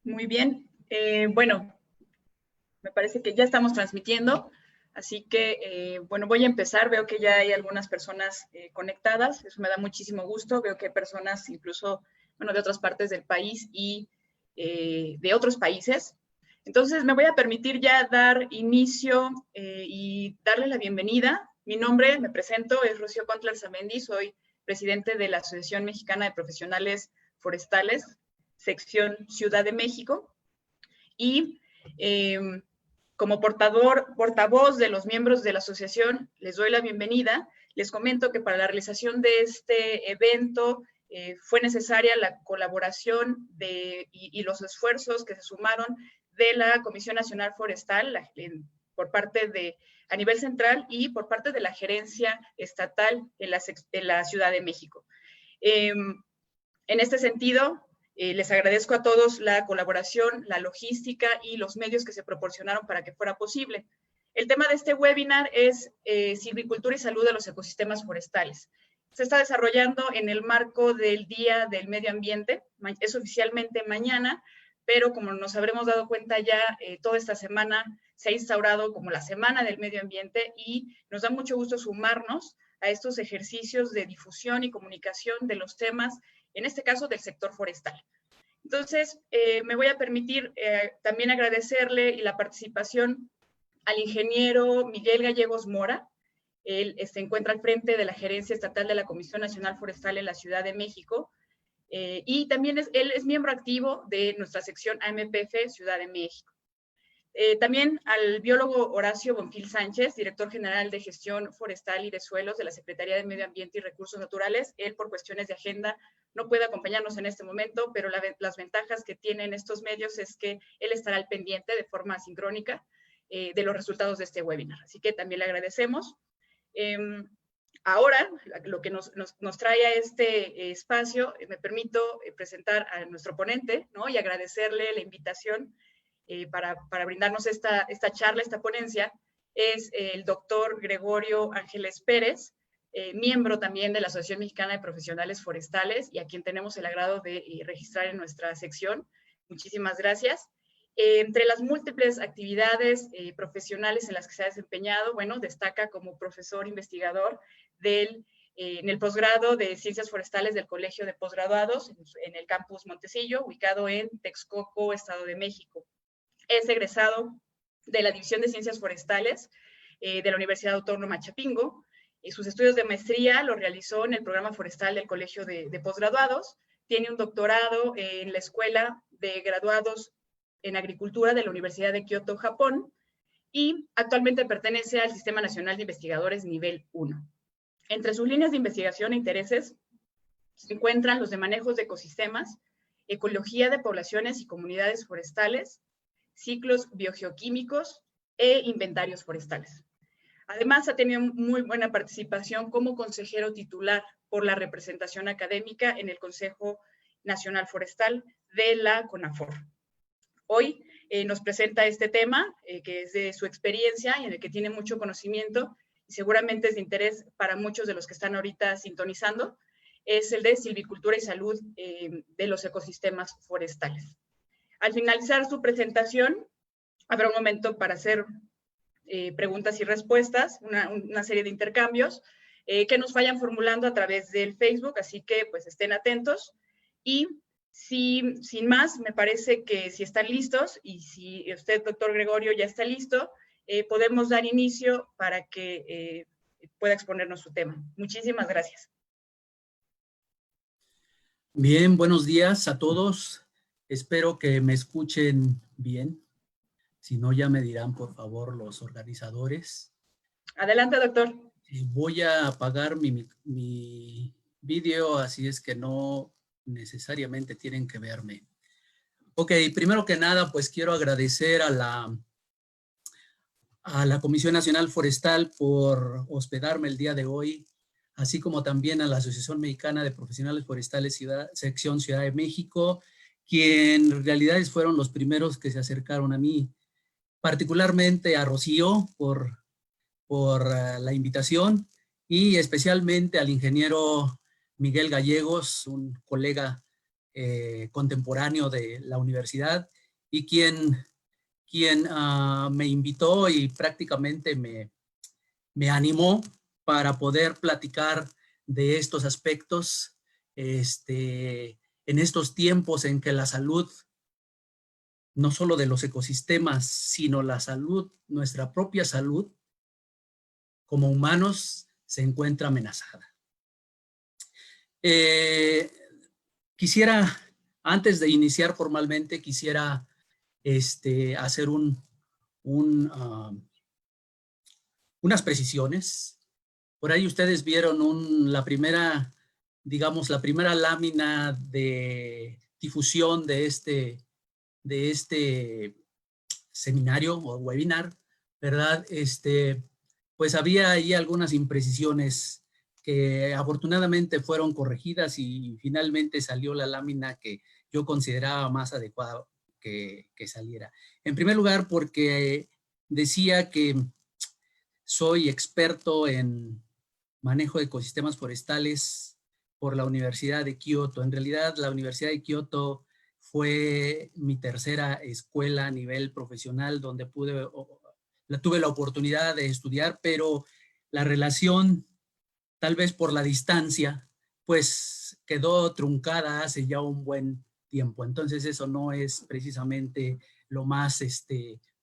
Muy bien. Bueno, me parece que ya estamos transmitiendo, así que, bueno, voy a empezar. Veo que ya hay algunas personas conectadas. Eso me da muchísimo gusto. Veo que hay personas incluso, bueno, de otras partes del país y de otros países. Entonces, me voy a permitir ya dar inicio y darle la bienvenida. Mi nombre, me presento, es Rocío Contler Samendi. Soy presidente de la Asociación Mexicana de Profesionales Forestales, sección Ciudad de México, y como portavoz de los miembros de la asociación, les doy la bienvenida. Les comento que para la realización de este evento fue necesaria la colaboración y los esfuerzos que se sumaron de la Comisión Nacional Forestal por parte de a nivel central y por parte de la gerencia estatal en la Ciudad de México. En este sentido, les agradezco a todos la colaboración, la logística y los medios que se proporcionaron para que fuera posible. El tema de este webinar es silvicultura y salud de los ecosistemas forestales. Se está desarrollando en el marco del Día del Medio Ambiente. Es oficialmente mañana, pero como nos habremos dado cuenta ya, toda esta semana se ha instaurado como la Semana del Medio Ambiente y nos da mucho gusto sumarnos a estos ejercicios de difusión y comunicación de los temas, en este caso del sector forestal. Entonces, me voy a permitir también agradecerle la participación al ingeniero Miguel Gallegos Mora. Él se encuentra al frente de la Gerencia Estatal de la Comisión Nacional Forestal en la Ciudad de México, y también él es miembro activo de nuestra sección AMPF Ciudad de México. También al biólogo Horacio Bonfil Sánchez, director general de Gestión Forestal y de Suelos de la Secretaría de Medio Ambiente y Recursos Naturales. Él, por cuestiones de agenda, no puede acompañarnos en este momento, pero las ventajas que tienen estos medios es que él estará al pendiente de forma sincrónica de los resultados de este webinar. Así que también le agradecemos. Ahora, lo que nos trae a este espacio, me permito presentar a nuestro ponente, ¿no? Y agradecerle la invitación para brindarnos esta charla, esta ponencia. Es el doctor Gregorio Ángeles Pérez, miembro también de la Asociación Mexicana de Profesionales Forestales y a quien tenemos el agrado de registrar en nuestra sección. Muchísimas gracias. Entre las múltiples actividades profesionales en las que se ha desempeñado, bueno, destaca como profesor investigador en el posgrado de Ciencias Forestales del Colegio de Posgraduados en el campus Montecillo, ubicado en Texcoco, Estado de México. Es egresado de la División de Ciencias Forestales de la Universidad Autónoma Chapingo. Sus estudios de maestría los realizó en el programa forestal del Colegio de Posgraduados. Tiene un doctorado en la Escuela de Graduados en Agricultura de la Universidad de Kioto, Japón, y actualmente pertenece al Sistema Nacional de Investigadores Nivel 1. Entre sus líneas de investigación e intereses se encuentran los de manejos de ecosistemas, ecología de poblaciones y comunidades forestales, ciclos biogeoquímicos e inventarios forestales. Además, ha tenido muy buena participación como consejero titular por la representación académica en el Consejo Nacional Forestal de la CONAFOR. Hoy nos presenta este tema, que es de su experiencia y en el que tiene mucho conocimiento y seguramente es de interés para muchos de los que están ahorita sintonizando. Es el de silvicultura y salud de los ecosistemas forestales. Al finalizar su presentación, habrá un momento para hacer preguntas y respuestas, una serie de intercambios que nos vayan formulando a través del Facebook, así que pues estén atentos. Y sin más, me parece que si están listos y si usted, doctor Gregorio, ya está listo, podemos dar inicio para que pueda exponernos su tema. Muchísimas gracias. Bien, buenos días a todos. Espero que me escuchen bien. Si no, ya me dirán, por favor, los organizadores. Adelante, doctor. Voy a apagar mi vídeo, así es que no necesariamente tienen que verme. Ok, primero que nada, pues quiero agradecer a la Comisión Nacional Forestal por hospedarme el día de hoy, así como también a la Asociación Mexicana de Profesionales Forestales Sección Ciudad de México, quien en realidad fueron los primeros que se acercaron a mí, particularmente a Rocío por la invitación y especialmente al ingeniero Miguel Gallegos, un colega contemporáneo de la universidad y quien me invitó y prácticamente me animó para poder platicar de estos aspectos en estos tiempos en que la salud, no solo de los ecosistemas, sino la salud, nuestra propia salud como humanos, se encuentra amenazada. Quisiera, antes de iniciar formalmente, quisiera hacer unas precisiones. Por ahí ustedes vieron la primera, digamos, la primera lámina de difusión de este seminario o webinar, ¿verdad? Pues había ahí algunas imprecisiones que afortunadamente fueron corregidas y finalmente salió la lámina que yo consideraba más adecuada que saliera. En primer lugar, porque decía que soy experto en manejo de ecosistemas forestales por la Universidad de Kioto. En realidad, la Universidad de Kioto fue mi tercera escuela a nivel profesional donde tuve la oportunidad de estudiar, pero la relación, tal vez por la distancia, pues quedó truncada hace ya un buen tiempo. Entonces eso no es precisamente lo más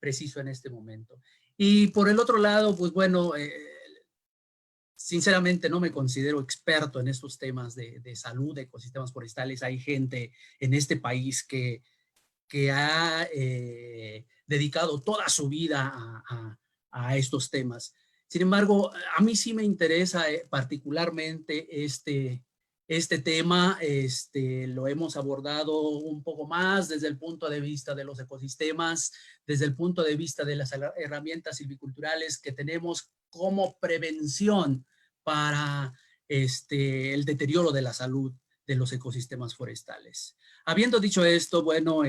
preciso en este momento. Y por el otro lado, pues bueno, sinceramente no me considero experto en estos temas de salud, de ecosistemas forestales. Hay gente en este país que ha dedicado toda su vida a estos temas. Sin embargo, a mí sí me interesa particularmente este tema. Lo hemos abordado un poco más desde el punto de vista de los ecosistemas, desde el punto de vista de las herramientas silviculturales que tenemos como prevención para el deterioro de la salud de los ecosistemas forestales. Habiendo dicho esto, bueno,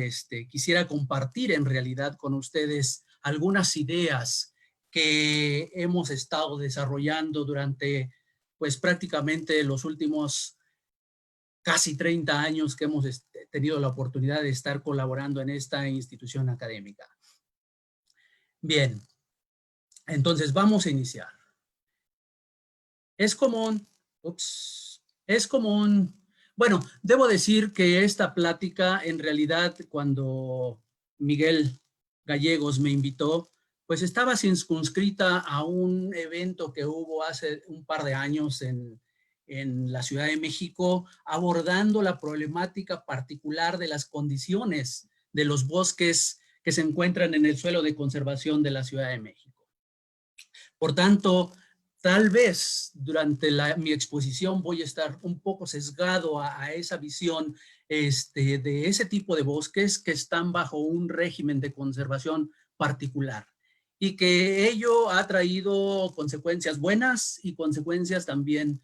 quisiera compartir en realidad con ustedes algunas ideas que hemos estado desarrollando durante, pues prácticamente los últimos casi 30 años que hemos tenido la oportunidad de estar colaborando en esta institución académica. Bien, entonces vamos a iniciar. Es común, bueno, debo decir que esta plática, en realidad, cuando Miguel Gallegos me invitó, pues estaba circunscrita a un evento que hubo hace un par de años en la Ciudad de México, abordando la problemática particular de las condiciones de los bosques que se encuentran en el suelo de conservación de la Ciudad de México. Por tanto, tal vez durante mi exposición voy a estar un poco sesgado a esa visión de ese tipo de bosques que están bajo un régimen de conservación particular y que ello ha traído consecuencias buenas y consecuencias también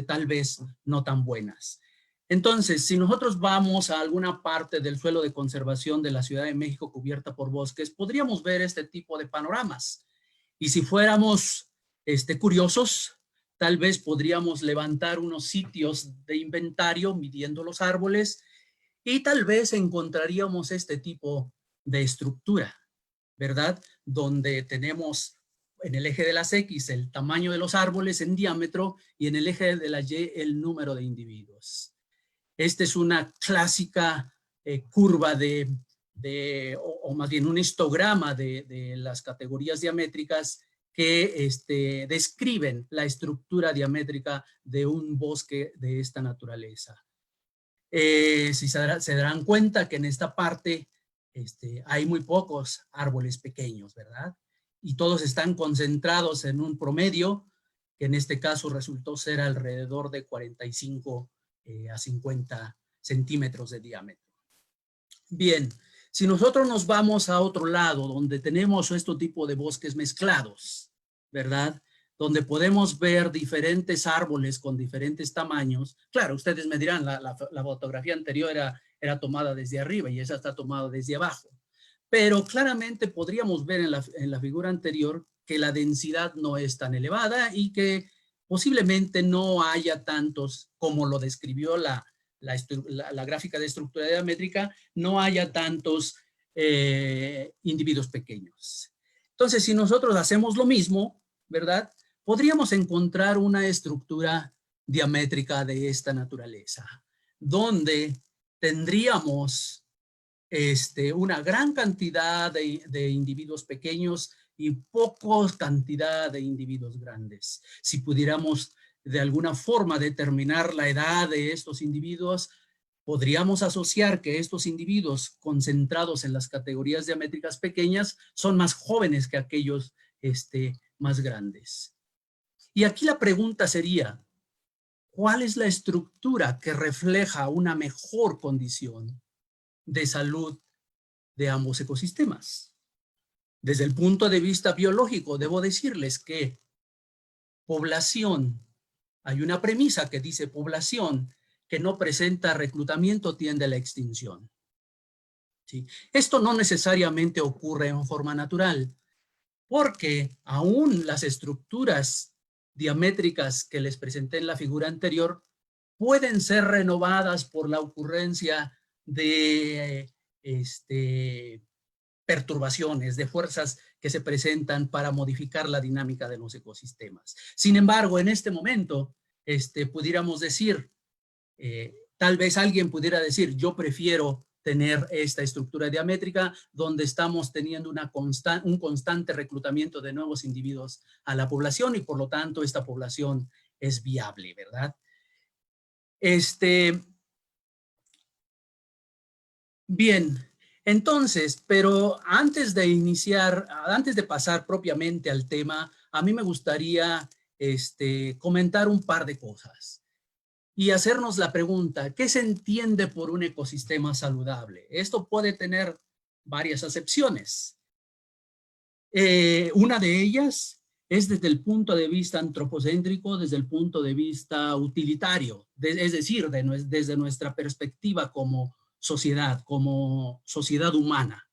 tal vez no tan buenas. Entonces, si nosotros vamos a alguna parte del suelo de conservación de la Ciudad de México cubierta por bosques, podríamos ver este tipo de panoramas. Y si fuéramos curiosos, tal vez podríamos levantar unos sitios de inventario midiendo los árboles y tal vez encontraríamos este tipo de estructura, ¿verdad? Donde tenemos en el eje de las X el tamaño de los árboles en diámetro y en el eje de la Y el número de individuos. Esta es una clásica curva o más bien un histograma de las categorías diamétricas que describen la estructura diamétrica de un bosque de esta naturaleza. Si se darán cuenta que en esta parte hay muy pocos árboles pequeños, ¿verdad? Y todos están concentrados en un promedio, que en este caso resultó ser alrededor de 45 a 50 centímetros de diámetro. Bien, si nosotros nos vamos a otro lado, donde tenemos este tipo de bosques mezclados, ¿verdad? Donde podemos ver diferentes árboles con diferentes tamaños. Claro, ustedes me dirán, la fotografía anterior era tomada desde arriba y esa está tomada desde abajo. Pero claramente podríamos ver en la figura anterior que la densidad no es tan elevada y que posiblemente no haya tantos, como lo describió la gráfica de estructura diamétrica, no haya tantos individuos pequeños. Entonces, si nosotros hacemos lo mismo, ¿verdad? Podríamos encontrar una estructura diamétrica de esta naturaleza, donde tendríamos una gran cantidad de individuos pequeños y poca cantidad de individuos grandes. Si pudiéramos de alguna forma determinar la edad de estos individuos, podríamos asociar que estos individuos concentrados en las categorías diamétricas pequeñas son más jóvenes que aquellos más grandes. Y aquí la pregunta sería, ¿cuál es la estructura que refleja una mejor condición de salud de ambos ecosistemas? Desde el punto de vista biológico, debo decirles que población, hay una premisa que dice población que no presenta reclutamiento tiende a la extinción. ¿Sí? Esto no necesariamente ocurre en forma natural, porque aún las estructuras diamétricas que les presenté en la figura anterior pueden ser renovadas por la ocurrencia de perturbaciones, de fuerzas que se presentan para modificar la dinámica de los ecosistemas. Sin embargo, en este momento, pudiéramos decir, tal vez alguien pudiera decir, yo prefiero tener esta estructura diamétrica donde estamos teniendo un constante reclutamiento de nuevos individuos a la población y por lo tanto esta población es viable, ¿verdad? Bien, entonces, pero antes de iniciar, antes de pasar propiamente al tema, a mí me gustaría comentar un par de cosas y hacernos la pregunta, ¿qué se entiende por un ecosistema saludable? Esto puede tener varias acepciones. Una de ellas es desde el punto de vista antropocéntrico, desde el punto de vista utilitario, es decir, desde nuestra perspectiva como sociedad humana.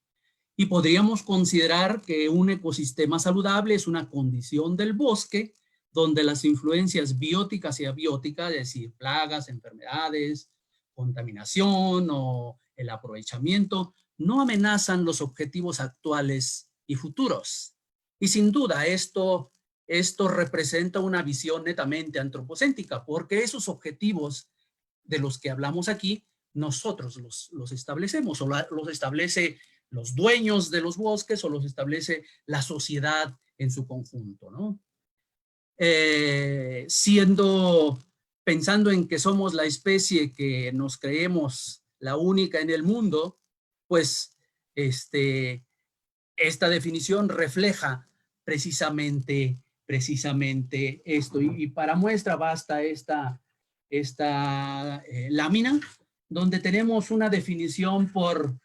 Y podríamos considerar que un ecosistema saludable es una condición del bosque donde las influencias bióticas y abióticas, es decir, plagas, enfermedades, contaminación o el aprovechamiento, no amenazan los objetivos actuales y futuros. Y sin duda esto representa una visión netamente antropocéntrica, porque esos objetivos de los que hablamos aquí, nosotros los establecemos, o los establece los dueños de los bosques o los establece la sociedad en su conjunto, ¿no? Pensando en que somos la especie que nos creemos la única en el mundo, pues esta definición refleja precisamente esto. Y para muestra basta esta lámina, donde tenemos una definición por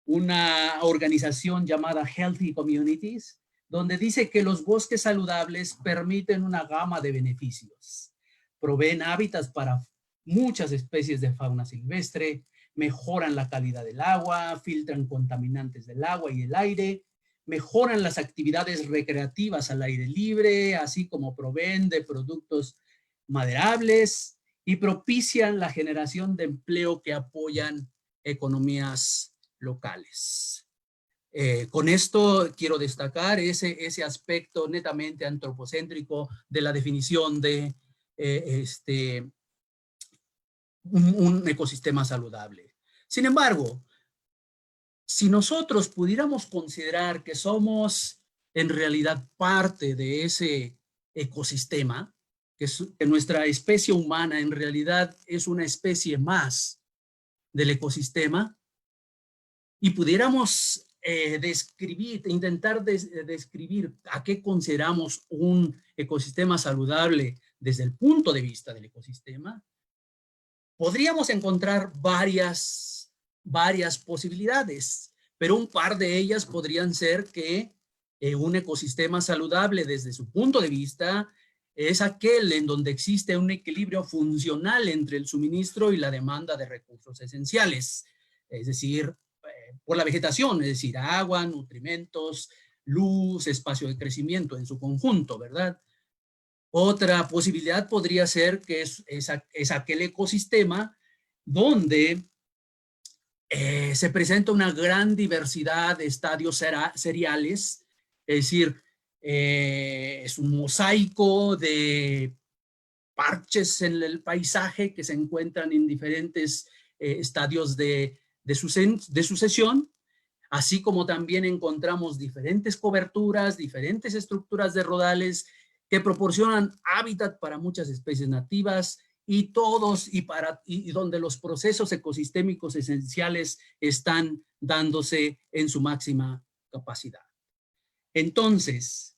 una organización llamada Healthy Communities, donde dice que los bosques saludables permiten una gama de beneficios. Proveen hábitats para muchas especies de fauna silvestre, mejoran la calidad del agua, filtran contaminantes del agua y el aire, mejoran las actividades recreativas al aire libre, así como proveen de productos maderables y propician la generación de empleo que apoyan economías locales. Con esto quiero destacar ese aspecto netamente antropocéntrico de la definición de un ecosistema saludable. Sin embargo, si nosotros pudiéramos considerar que somos en realidad parte de ese ecosistema, que nuestra especie humana en realidad es una especie más del ecosistema, y pudiéramos intentar describir a qué consideramos un ecosistema saludable desde el punto de vista del ecosistema, podríamos encontrar varias posibilidades, pero un par de ellas podrían ser que un ecosistema saludable desde su punto de vista es aquel en donde existe un equilibrio funcional entre el suministro y la demanda de recursos esenciales, es decir, por la vegetación, es decir, agua, nutrimentos, luz, espacio de crecimiento en su conjunto, ¿verdad? Otra posibilidad podría ser que es aquel ecosistema donde Se presenta una gran diversidad de estadios seriales, es decir, es un mosaico de parches en el paisaje que se encuentran en diferentes estadios de sucesión, así como también encontramos diferentes coberturas, diferentes estructuras de rodales que proporcionan hábitat para muchas especies nativas y donde los procesos ecosistémicos esenciales están dándose en su máxima capacidad. Entonces,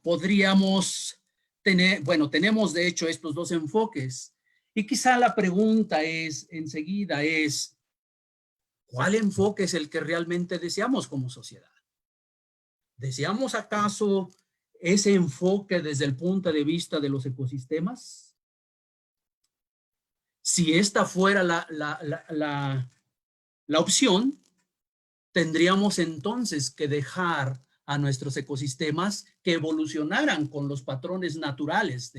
podríamos tener, bueno, tenemos de hecho estos dos enfoques y quizá la pregunta enseguida es, ¿cuál enfoque es el que realmente deseamos como sociedad? ¿Deseamos acaso ese enfoque desde el punto de vista de los ecosistemas? Si esta fuera la opción, tendríamos entonces que dejar a nuestros ecosistemas que evolucionaran con los patrones naturales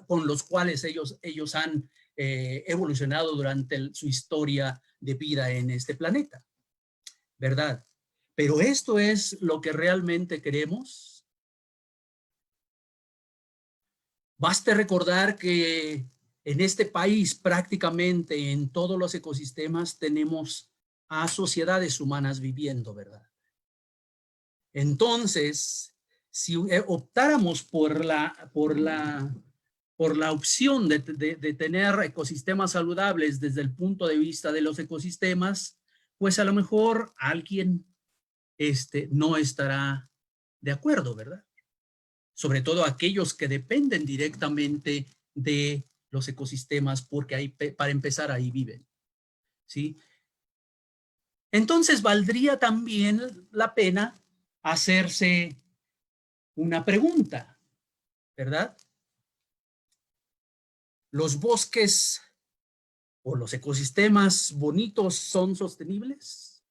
con los cuales ellos han evolucionado durante su historia de vida en este planeta, ¿verdad? Pero esto es lo que realmente queremos. Baste recordar que en este país prácticamente en todos los ecosistemas tenemos a sociedades humanas viviendo, ¿verdad? Entonces, si optáramos por la opción de tener ecosistemas saludables desde el punto de vista de los ecosistemas, pues a lo mejor alguien no estará de acuerdo, ¿verdad? Sobre todo aquellos que dependen directamente de los ecosistemas, porque ahí, para empezar, ahí viven, ¿sí? Entonces, valdría también la pena hacerse una pregunta, ¿verdad? ¿Los bosques o los ecosistemas bonitos son sostenibles?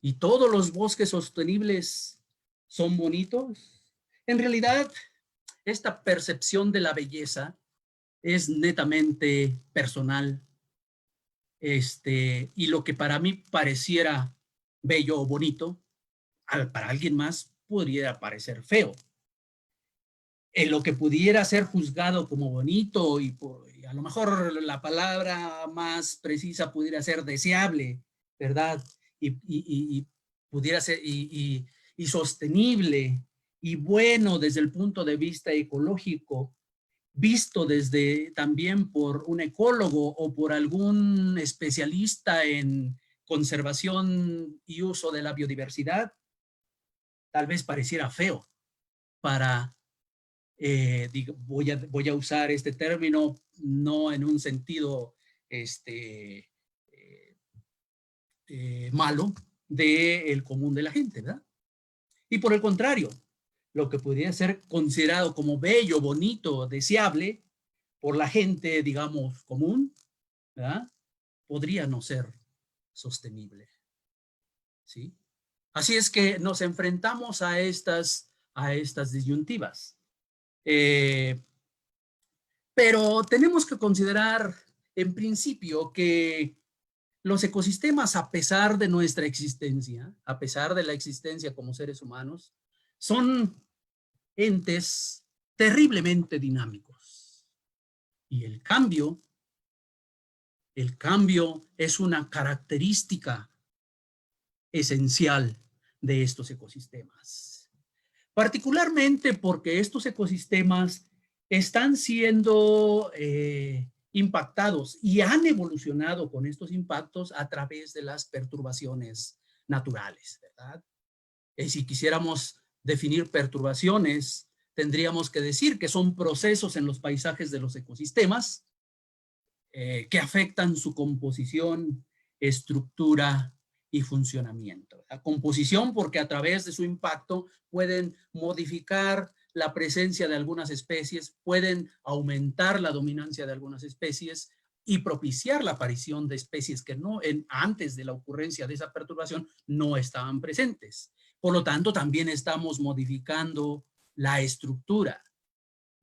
¿Y todos los bosques sostenibles son bonitos? En realidad, esta percepción de la belleza es netamente personal. Y lo que para mí pareciera bello o bonito, para alguien más podría parecer feo. En lo que pudiera ser juzgado como bonito y a lo mejor la palabra más precisa pudiera ser deseable, ¿verdad? Y pudiera ser y sostenible y bueno desde el punto de vista ecológico, visto desde también por un ecólogo o por algún especialista en conservación y uso de la biodiversidad, tal vez pareciera feo para, voy a usar este término no en un sentido malo del común de la gente, ¿verdad? Y por el contrario, lo que podría ser considerado como bello, bonito, deseable por la gente, digamos, común, ¿verdad? Podría no ser sostenible, ¿sí? Así es que nos enfrentamos a estas disyuntivas. Pero tenemos que considerar en principio que los ecosistemas, a pesar de nuestra existencia, a pesar de la existencia como seres humanos, son entes terriblemente dinámicos. Y el cambio es una característica esencial de estos ecosistemas. Particularmente porque estos ecosistemas están siendo impactados y han evolucionado con estos impactos a través de las perturbaciones naturales, ¿verdad? Si quisiéramos definir perturbaciones, tendríamos que decir que son procesos en los paisajes de los ecosistemas que afectan su composición, estructura y funcionamiento. La composición porque a través de su impacto pueden modificar la presencia de algunas especies, pueden aumentar la dominancia de algunas especies y propiciar la aparición de especies que antes de la ocurrencia de esa perturbación no estaban presentes. Por lo tanto, también estamos modificando la estructura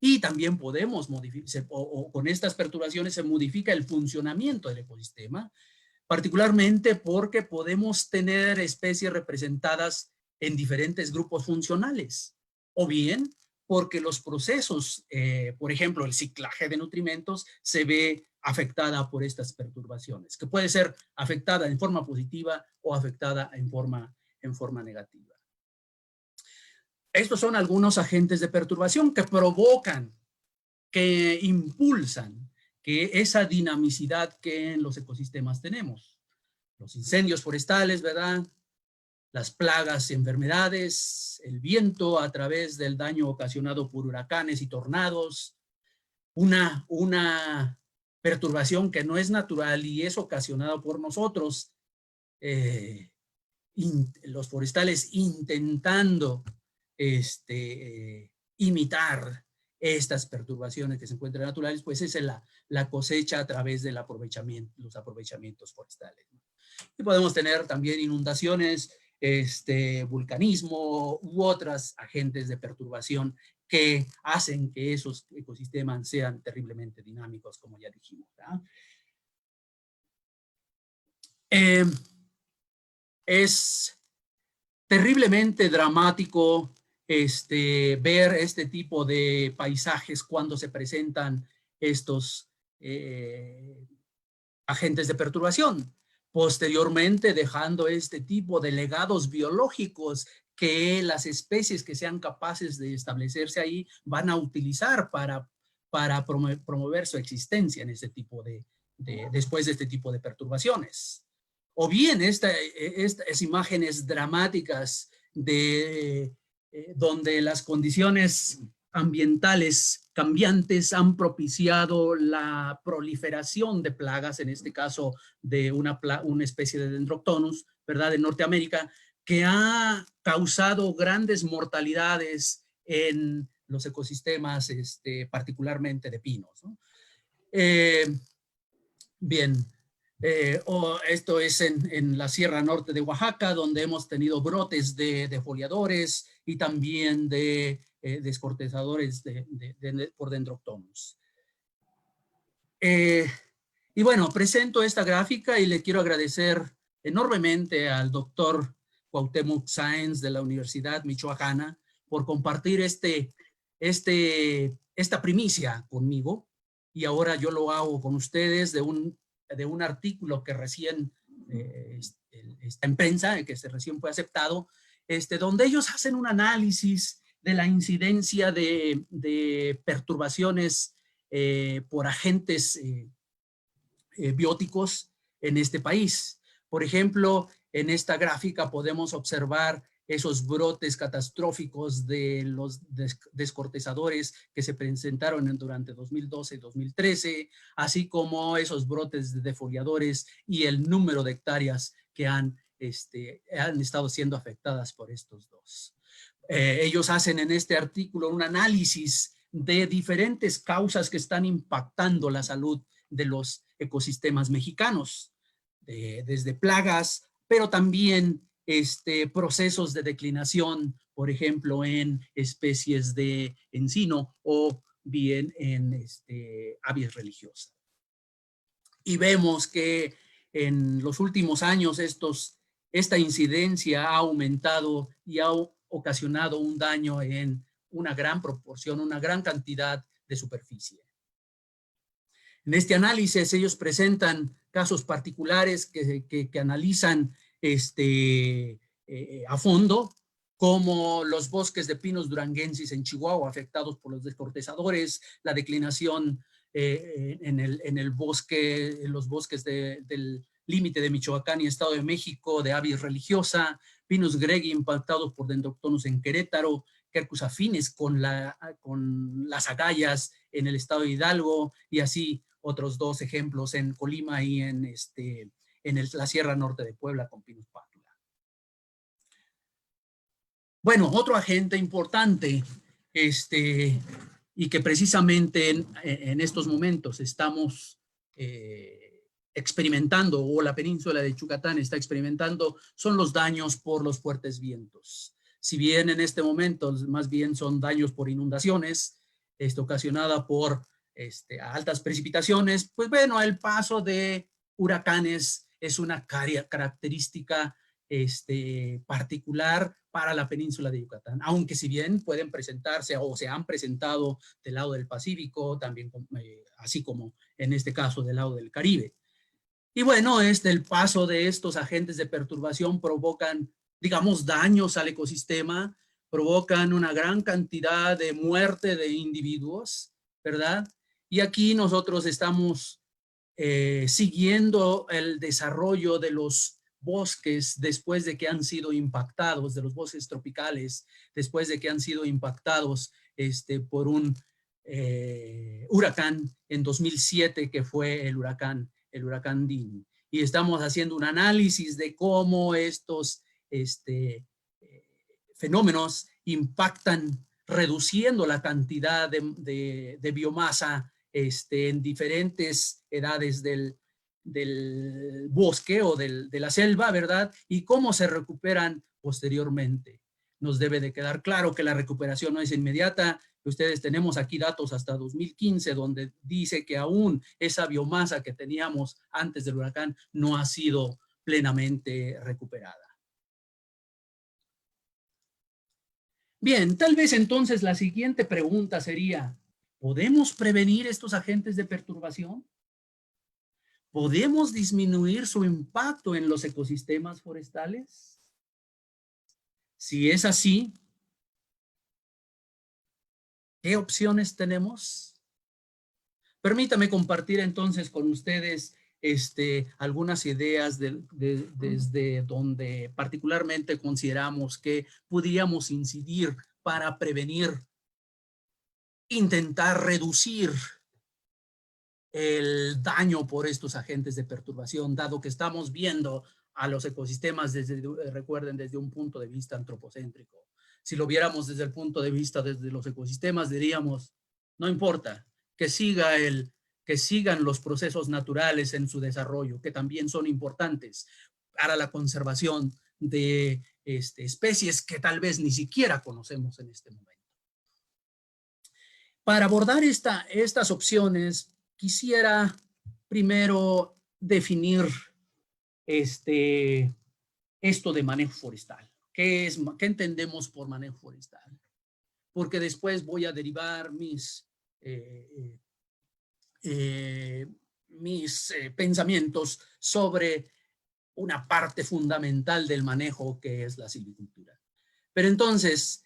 Y también podemos modificar, o con estas perturbaciones se modifica el funcionamiento del ecosistema, particularmente porque podemos tener especies representadas en diferentes grupos funcionales, o bien porque los procesos, por ejemplo, el ciclaje de nutrimentos se ve afectada por estas perturbaciones, que puede ser afectada en forma positiva o afectada en forma negativa. Estos son algunos agentes de perturbación que provocan, que impulsan que esa dinamicidad que en los ecosistemas tenemos. Los incendios forestales, ¿verdad? Las plagas y enfermedades, el viento a través del daño ocasionado por huracanes y tornados, una perturbación que no es natural y es ocasionada por nosotros, los forestales intentando imitar estas perturbaciones que se encuentran naturales, pues esa es la cosecha a través del aprovechamiento, los aprovechamientos forestales. Y podemos tener también inundaciones, vulcanismo u otros agentes de perturbación que hacen que esos ecosistemas sean terriblemente dinámicos, como ya dijimos. Es terriblemente dramático ver este tipo de paisajes cuando se presentan estos agentes de perturbación. Posteriormente, dejando este tipo de legados biológicos que las especies que sean capaces de establecerse ahí van a utilizar para promover su existencia en este tipo después de este tipo de perturbaciones. O bien estas imágenes dramáticas donde las condiciones ambientales cambiantes han propiciado la proliferación de plagas, en este caso de una especie de Dendroctonus, ¿verdad?, en Norteamérica, que ha causado grandes mortalidades en los ecosistemas, particularmente de pinos, ¿no? Bien, esto es en la Sierra Norte de Oaxaca, donde hemos tenido brotes de defoliadores y también de descortezadores por Dendroctonus. Y bueno, presento esta gráfica y le quiero agradecer enormemente al doctor Cuauhtémoc Sáenz de la Universidad Michoacana por compartir esta primicia conmigo, y ahora yo lo hago con ustedes de un artículo que recién está en prensa, que recién fue aceptado, donde ellos hacen un análisis de la incidencia de perturbaciones por agentes bióticos en este país. Por ejemplo, en esta gráfica podemos observar esos brotes catastróficos de los descortezadores que se presentaron durante 2012 y 2013, así como esos brotes de defoliadores y el número de hectáreas que han estado siendo afectadas por estos dos. Ellos hacen en este artículo un análisis de diferentes causas que están impactando la salud de los ecosistemas mexicanos, desde plagas, pero también procesos de declinación, por ejemplo, en especies de encino o bien en aves religiosas. Y vemos que en los últimos años esta incidencia ha aumentado y ha ocasionado un daño en una gran proporción, una gran cantidad de superficie. En este análisis ellos presentan casos particulares que analizan a fondo, como los bosques de pinos duranguensis en Chihuahua afectados por los descortezadores, la declinación en los bosques del límite de Michoacán y Estado de México de avis religiosa, Pinus gregi impactados por Dendroctonus en Querétaro, Quercus afines con las agallas en el estado de Hidalgo, y así otros dos ejemplos en Colima y en la Sierra Norte de Puebla con Pinus pátula. Bueno, otro agente importante y que precisamente en estos momentos estamos experimentando, o la península de Yucatán está experimentando, son los daños por los fuertes vientos. Si bien en este momento más bien son daños por inundaciones, ocasionada por altas precipitaciones. Pues bueno, el paso de huracanes es una característica particular para la península de Yucatán, aunque si bien pueden presentarse o se han presentado del lado del Pacífico, también así como en este caso del lado del Caribe. Y bueno, el paso de estos agentes de perturbación provocan, digamos, daños al ecosistema, provocan una gran cantidad de muerte de individuos, ¿verdad? Y aquí nosotros estamos siguiendo el desarrollo de los bosques después de que han sido impactados, de los bosques tropicales, después de que han sido impactados por un huracán en 2007, que fue el huracán Dean. Y estamos haciendo un análisis de cómo estos fenómenos impactan reduciendo la cantidad de biomasa en diferentes edades del bosque o de la selva, ¿verdad? Y cómo se recuperan posteriormente. Nos debe de quedar claro que la recuperación no es inmediata. Ustedes tenemos aquí datos hasta 2015, donde dice que aún esa biomasa que teníamos antes del huracán no ha sido plenamente recuperada. Bien, tal vez entonces la siguiente pregunta sería, ¿podemos prevenir estos agentes de perturbación? ¿Podemos disminuir su impacto en los ecosistemas forestales? Si es así, ¿qué opciones tenemos? Permítame compartir entonces con ustedes algunas ideas desde donde particularmente consideramos que podríamos incidir para prevenir, intentar reducir el daño por estos agentes de perturbación, dado que estamos viendo a los ecosistemas recuerden, desde un punto de vista antropocéntrico. Si lo viéramos desde el punto de vista desde los ecosistemas, diríamos, no importa, que sigan los procesos naturales en su desarrollo, que también son importantes para la conservación de especies que tal vez ni siquiera conocemos en este momento. Para abordar estas opciones, quisiera primero definir esto de manejo forestal. ¿Qué entendemos por manejo forestal? Porque después voy a derivar mis pensamientos sobre una parte fundamental del manejo, que es la silvicultura. Pero entonces,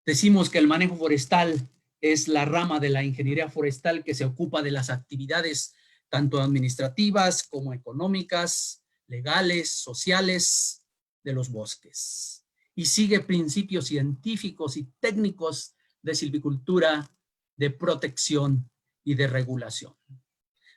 decimos que el manejo forestal es la rama de la ingeniería forestal que se ocupa de las actividades tanto administrativas como económicas, legales, sociales de los bosques. Y sigue principios científicos y técnicos de silvicultura, de protección y de regulación.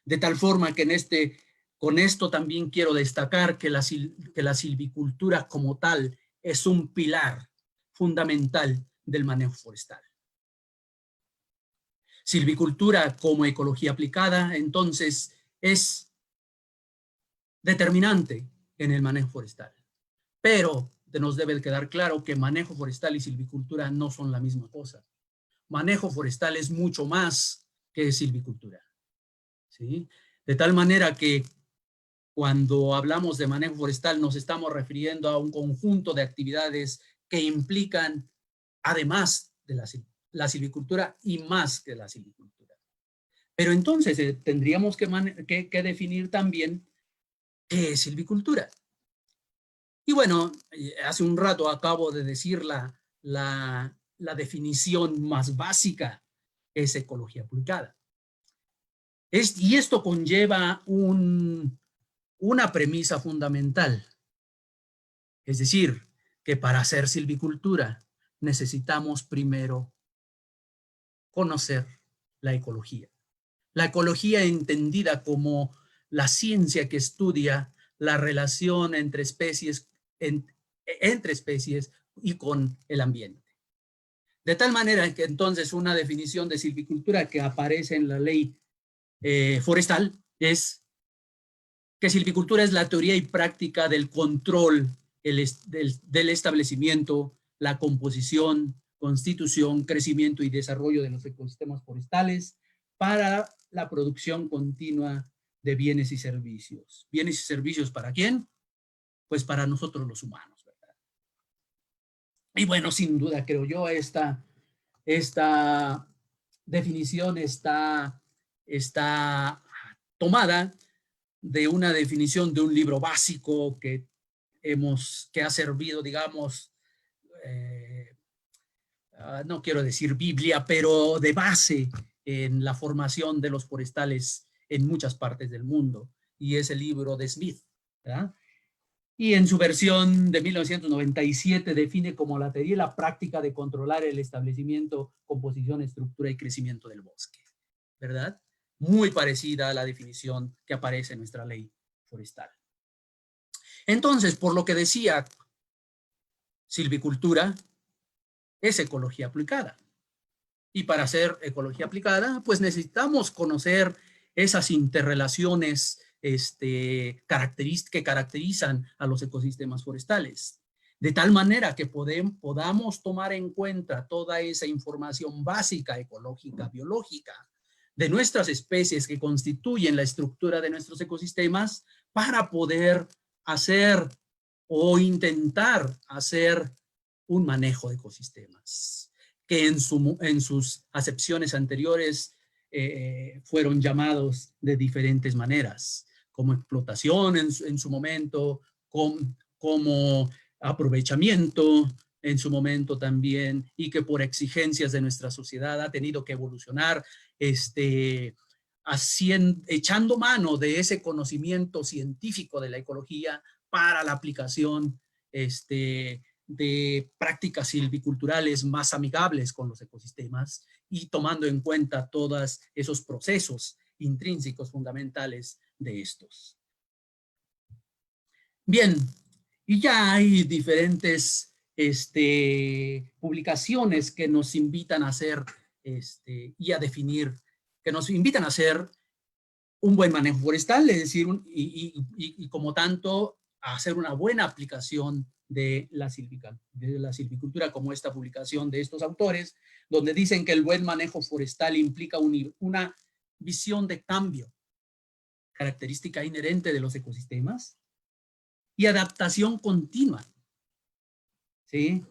De tal forma que con esto también quiero destacar que la silvicultura como tal es un pilar fundamental del manejo forestal. Silvicultura como ecología aplicada, entonces, es determinante en el manejo forestal. Pero nos debe quedar claro que manejo forestal y silvicultura no son la misma cosa. Manejo forestal es mucho más que silvicultura, ¿sí? De tal manera que cuando hablamos de manejo forestal nos estamos refiriendo a un conjunto de actividades que implican, además de la silvicultura y más que la silvicultura. Pero entonces tendríamos que definir también qué es silvicultura. Y bueno, hace un rato acabo de decir la definición más básica, es ecología aplicada. Y esto conlleva una premisa fundamental. Es decir, que para hacer silvicultura necesitamos primero conocer la ecología. La ecología entendida como la ciencia que estudia la relación entre especies y con el ambiente. De tal manera que entonces una definición de silvicultura que aparece en la ley forestal es que silvicultura es la teoría y práctica del control del establecimiento, la composición, constitución, crecimiento y desarrollo de los ecosistemas forestales para la producción continua de bienes y servicios. ¿Bienes y servicios para quién? Pues para nosotros los humanos, ¿verdad? Y bueno, sin duda creo yo esta definición está tomada de una definición de un libro básico que ha servido, digamos, no quiero decir Biblia, pero de base en la formación de los forestales en muchas partes del mundo, y es el libro de Smith, ¿verdad? Y en su versión de 1997 define como la teoría y la práctica de controlar el establecimiento, composición, estructura y crecimiento del bosque, ¿verdad? Muy parecida a la definición que aparece en nuestra ley forestal. Entonces, por lo que decía, silvicultura es ecología aplicada. Y para hacer ecología aplicada, pues necesitamos conocer esas interrelaciones que caracterizan a los ecosistemas forestales. De tal manera que podamos tomar en cuenta toda esa información básica, ecológica, biológica, de nuestras especies que constituyen la estructura de nuestros ecosistemas para poder hacer o intentar hacer un manejo de ecosistemas, que en sus acepciones anteriores fueron llamados de diferentes maneras, como explotación en su momento, como aprovechamiento en su momento también, y que por exigencias de nuestra sociedad ha tenido que evolucionar, echando mano de ese conocimiento científico de la ecología para la aplicación de prácticas silviculturales más amigables con los ecosistemas y tomando en cuenta todos esos procesos intrínsecos fundamentales de estos. Bien, y ya hay diferentes publicaciones que nos invitan a hacer y a definir, que nos invitan a hacer un buen manejo forestal, es decir, y como tanto, a hacer una buena aplicación de la silvicultura, como esta publicación de estos autores, donde dicen que el buen manejo forestal implica una visión de cambio, característica inherente de los ecosistemas, y adaptación continua, ¿sí?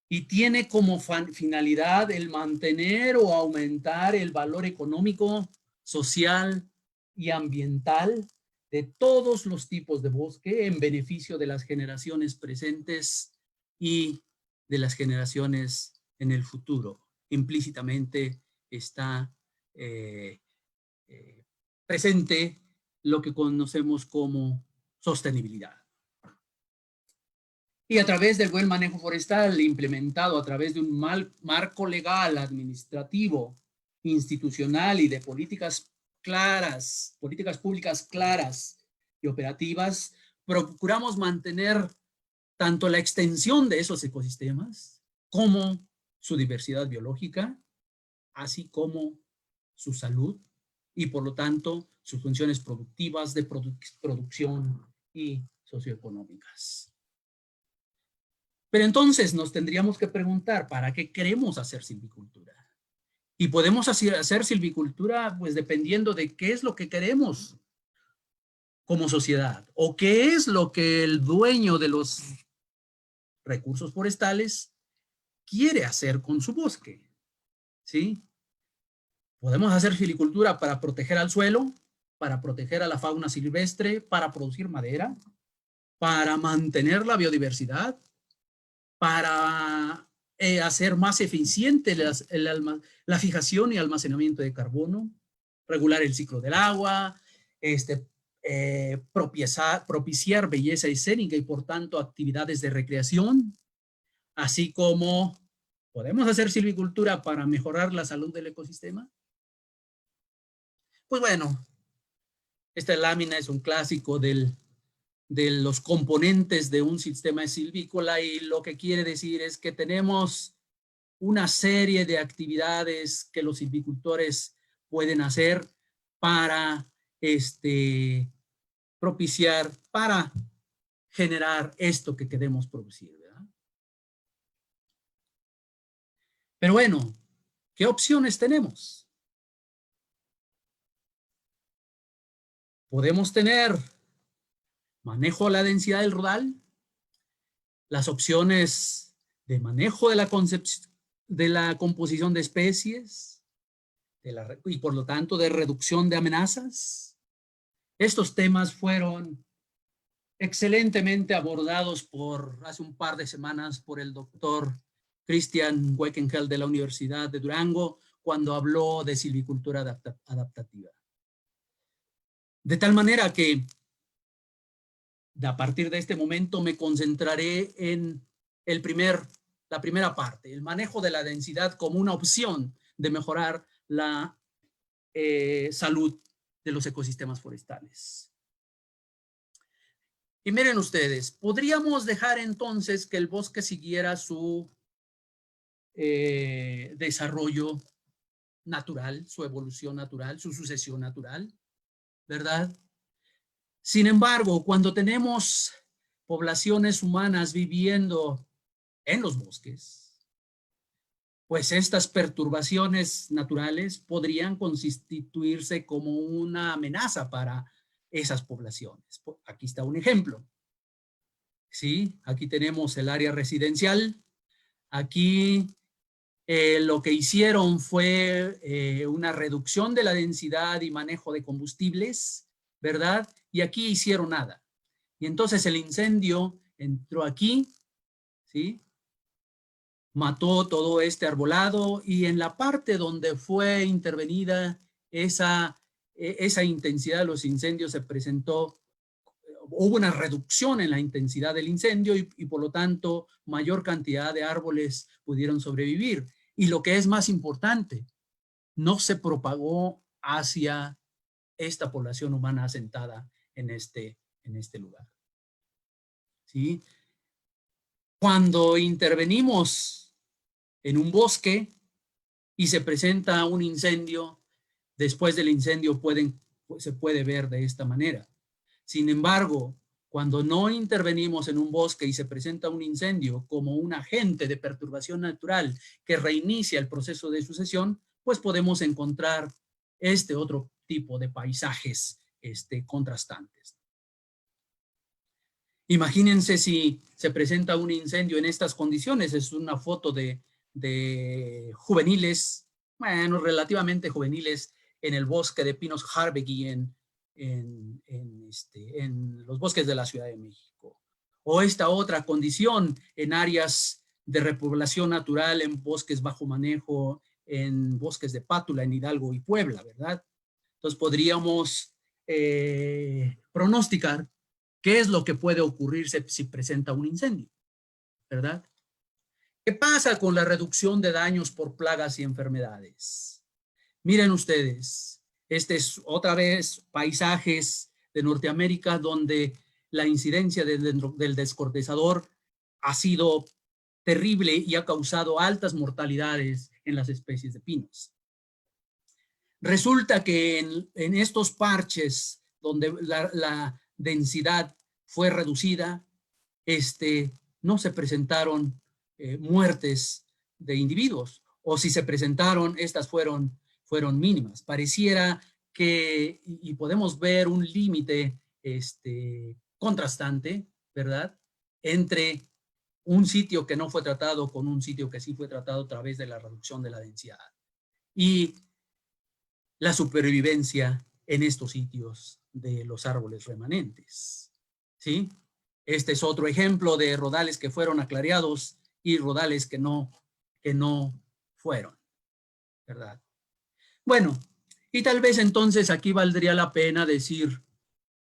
Y tiene como finalidad el mantener o aumentar el valor económico, social y ambiental de todos los tipos de bosque en beneficio de las generaciones presentes y de las generaciones en el futuro. Implícitamente está presente lo que conocemos como sostenibilidad. Y a través del buen manejo forestal implementado a través de un marco legal, administrativo, institucional y de políticas claras, políticas públicas claras y operativas, procuramos mantener tanto la extensión de esos ecosistemas como su diversidad biológica, así como su salud y por lo tanto sus funciones productivas de producción y socioeconómicas. Pero entonces nos tendríamos que preguntar, ¿para qué queremos hacer silvicultura? Y podemos hacer silvicultura pues dependiendo de qué es lo que queremos como sociedad o qué es lo que el dueño de los recursos forestales quiere hacer con su bosque, ¿sí? Podemos hacer silvicultura para proteger al suelo, para proteger a la fauna silvestre, para producir madera, para mantener la biodiversidad, para hacer más eficiente la fijación y almacenamiento de carbono, regular el ciclo del agua, propiciar belleza escénica y por tanto actividades de recreación, así como podemos hacer silvicultura para mejorar la salud del ecosistema. Pues bueno, esta lámina es un clásico de los componentes de un sistema silvícola y lo que quiere decir es que tenemos una serie de actividades que los silvicultores pueden hacer para propiciar, para generar esto que queremos producir, ¿verdad? Pero bueno, ¿qué opciones tenemos? Podemos tener manejo de la densidad del rodal, las opciones de manejo de la composición de especies y por lo tanto de reducción de amenazas. Estos temas fueron excelentemente abordados hace un par de semanas por el doctor Christian Wekenheld de la Universidad de Durango cuando habló de silvicultura adaptativa. De tal manera que a partir de este momento me concentraré en la primera parte, el manejo de la densidad como una opción de mejorar la salud de los ecosistemas forestales. Y miren ustedes, podríamos dejar entonces que el bosque siguiera su desarrollo natural, su evolución natural, su sucesión natural, ¿verdad? Sin embargo, cuando tenemos poblaciones humanas viviendo en los bosques, pues estas perturbaciones naturales podrían constituirse como una amenaza para esas poblaciones. Aquí está un ejemplo. ¿Sí? Aquí tenemos el área residencial. Aquí lo que hicieron fue una reducción de la densidad y manejo de combustibles, ¿verdad? Y aquí hicieron nada. Y entonces el incendio entró aquí, ¿sí? Mató todo este arbolado y en la parte donde fue intervenida esa intensidad de los incendios se presentó, hubo una reducción en la intensidad del incendio y por lo tanto mayor cantidad de árboles pudieron sobrevivir. Y lo que es más importante, no se propagó hacia esta población humana asentada en este lugar. ¿Sí? Cuando intervenimos en un bosque y se presenta un incendio, después del incendio se puede ver de esta manera. Sin embargo, cuando no intervenimos en un bosque y se presenta un incendio como un agente de perturbación natural que reinicia el proceso de sucesión, pues podemos encontrar este otro tipo de paisajes contrastantes. Imagínense si se presenta un incendio en estas condiciones. Es una foto de juveniles, bueno, relativamente juveniles, en el bosque de pinos Harvey en los bosques de la Ciudad de México. O esta otra condición en áreas de repoblación natural, en bosques bajo manejo, en bosques de pátula, en Hidalgo y Puebla, ¿verdad? Entonces podríamos pronosticar qué es lo que puede ocurrirse si presenta un incendio, ¿verdad? ¿Qué pasa con la reducción de daños por plagas y enfermedades? Miren ustedes, este es otra vez paisajes de Norteamérica donde la incidencia del descortezador ha sido terrible y ha causado altas mortalidades en las especies de pinos. Resulta que en estos parches donde la densidad fue reducida, no se presentaron muertes de individuos, o si se presentaron, estas fueron mínimas. Pareciera que, y podemos ver un límite contrastante, ¿verdad?, entre un sitio que no fue tratado con un sitio que sí fue tratado a través de la reducción de la densidad. Y la supervivencia en estos sitios de los árboles remanentes. ¿Sí? Este es otro ejemplo de rodales que fueron aclareados y rodales que no fueron, ¿verdad? Bueno, y tal vez entonces aquí valdría la pena decir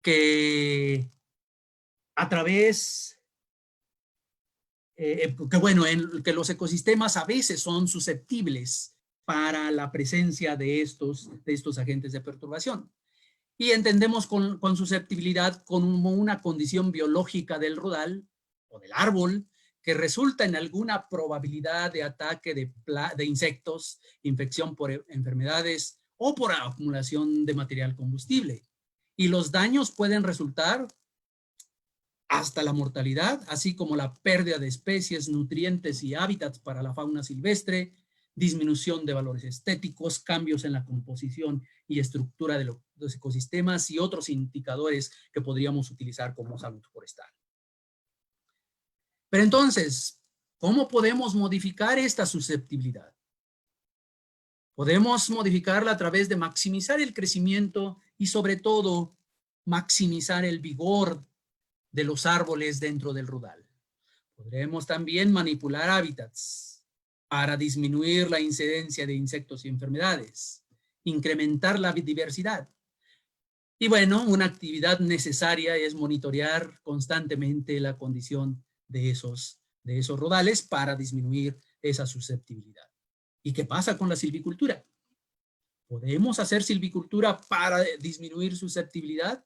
que a través, que los ecosistemas a veces son susceptibles para la presencia de estos agentes de perturbación. Y entendemos con susceptibilidad como una condición biológica del rodal o del árbol que resulta en alguna probabilidad de ataque de insectos, infección por enfermedades o por acumulación de material combustible. Y los daños pueden resultar hasta la mortalidad, así como la pérdida de especies, nutrientes y hábitats para la fauna silvestre, disminución de valores estéticos, cambios en la composición y estructura de los ecosistemas y otros indicadores que podríamos utilizar como salud forestal. Pero entonces, ¿cómo podemos modificar esta susceptibilidad? Podemos modificarla a través de maximizar el crecimiento y sobre todo maximizar el vigor de los árboles dentro del rodal. Podremos también manipular hábitats para disminuir la incidencia de insectos y enfermedades, incrementar la biodiversidad. Y bueno, una actividad necesaria es monitorear constantemente la condición de esos rodales para disminuir esa susceptibilidad. ¿Y qué pasa con la silvicultura? ¿Podemos hacer silvicultura para disminuir susceptibilidad?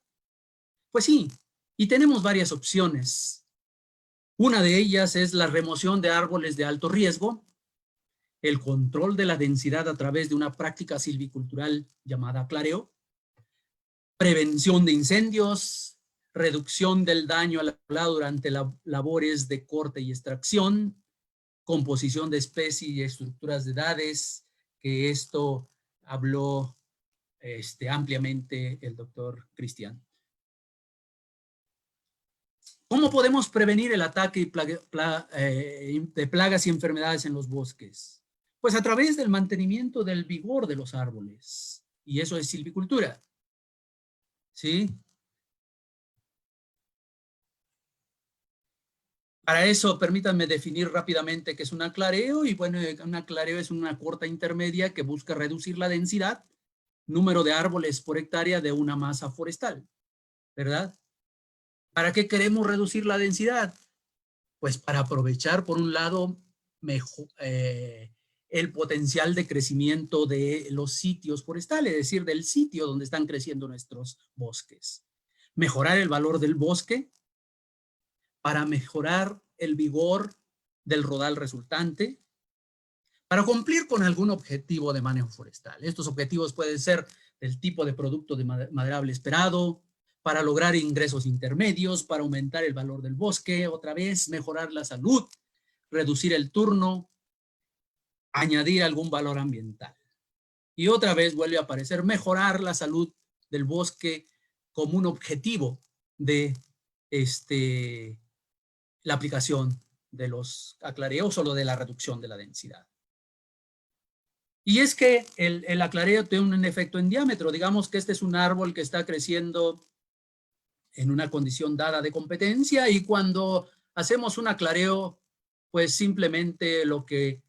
Pues sí, y tenemos varias opciones. Una de ellas es la remoción de árboles de alto riesgo, el control de la densidad a través de una práctica silvicultural llamada clareo, prevención de incendios, reducción del daño al arbolado durante labores de corte y extracción, composición de especies y estructuras de edades, que esto habló ampliamente el doctor Cristian. ¿Cómo podemos prevenir el ataque de plagas y enfermedades en los bosques? Pues a través del mantenimiento del vigor de los árboles. Y eso es silvicultura. ¿Sí? Para eso, permítanme definir rápidamente qué es un aclareo. Y bueno, un aclareo es una corta intermedia que busca reducir la densidad, número de árboles por hectárea de una masa forestal, ¿verdad? ¿Para qué queremos reducir la densidad? Pues para aprovechar, por un lado, mejor, el potencial de crecimiento de los sitios forestales, es decir, del sitio donde están creciendo nuestros bosques. Mejorar el valor del bosque para mejorar el vigor del rodal resultante, para cumplir con algún objetivo de manejo forestal. Estos objetivos pueden ser el tipo de producto de maderable esperado, para lograr ingresos intermedios, para aumentar el valor del bosque, otra vez mejorar la salud, reducir el turno, añadir algún valor ambiental. Y otra vez vuelve a aparecer mejorar la salud del bosque como un objetivo de la aplicación de los aclareos o de la reducción de la densidad. Y es que el aclareo tiene un efecto en diámetro. Digamos que este es un árbol que está creciendo en una condición dada de competencia y cuando hacemos un aclareo, pues simplemente lo que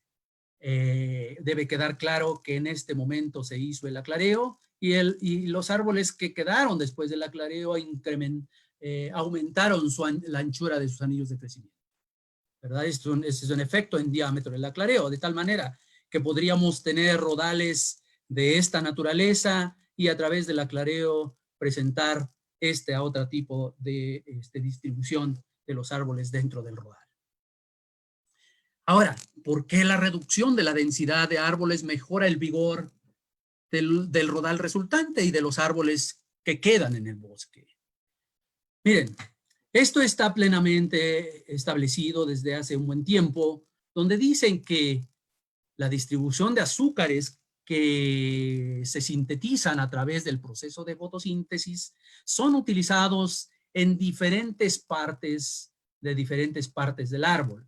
debe quedar claro que en este momento se hizo el aclareo y los árboles que quedaron después del aclareo aumentaron la anchura de sus anillos de crecimiento, ¿verdad? Este es un efecto en diámetro del aclareo, de tal manera que podríamos tener rodales de esta naturaleza y a través del aclareo presentar a otro tipo de distribución de los árboles dentro del rodal. Ahora, ¿por qué la reducción de la densidad de árboles mejora el vigor del rodal resultante y de los árboles que quedan en el bosque? Miren, esto está plenamente establecido desde hace un buen tiempo, donde dicen que la distribución de azúcares que se sintetizan a través del proceso de fotosíntesis son utilizados en diferentes partes del árbol,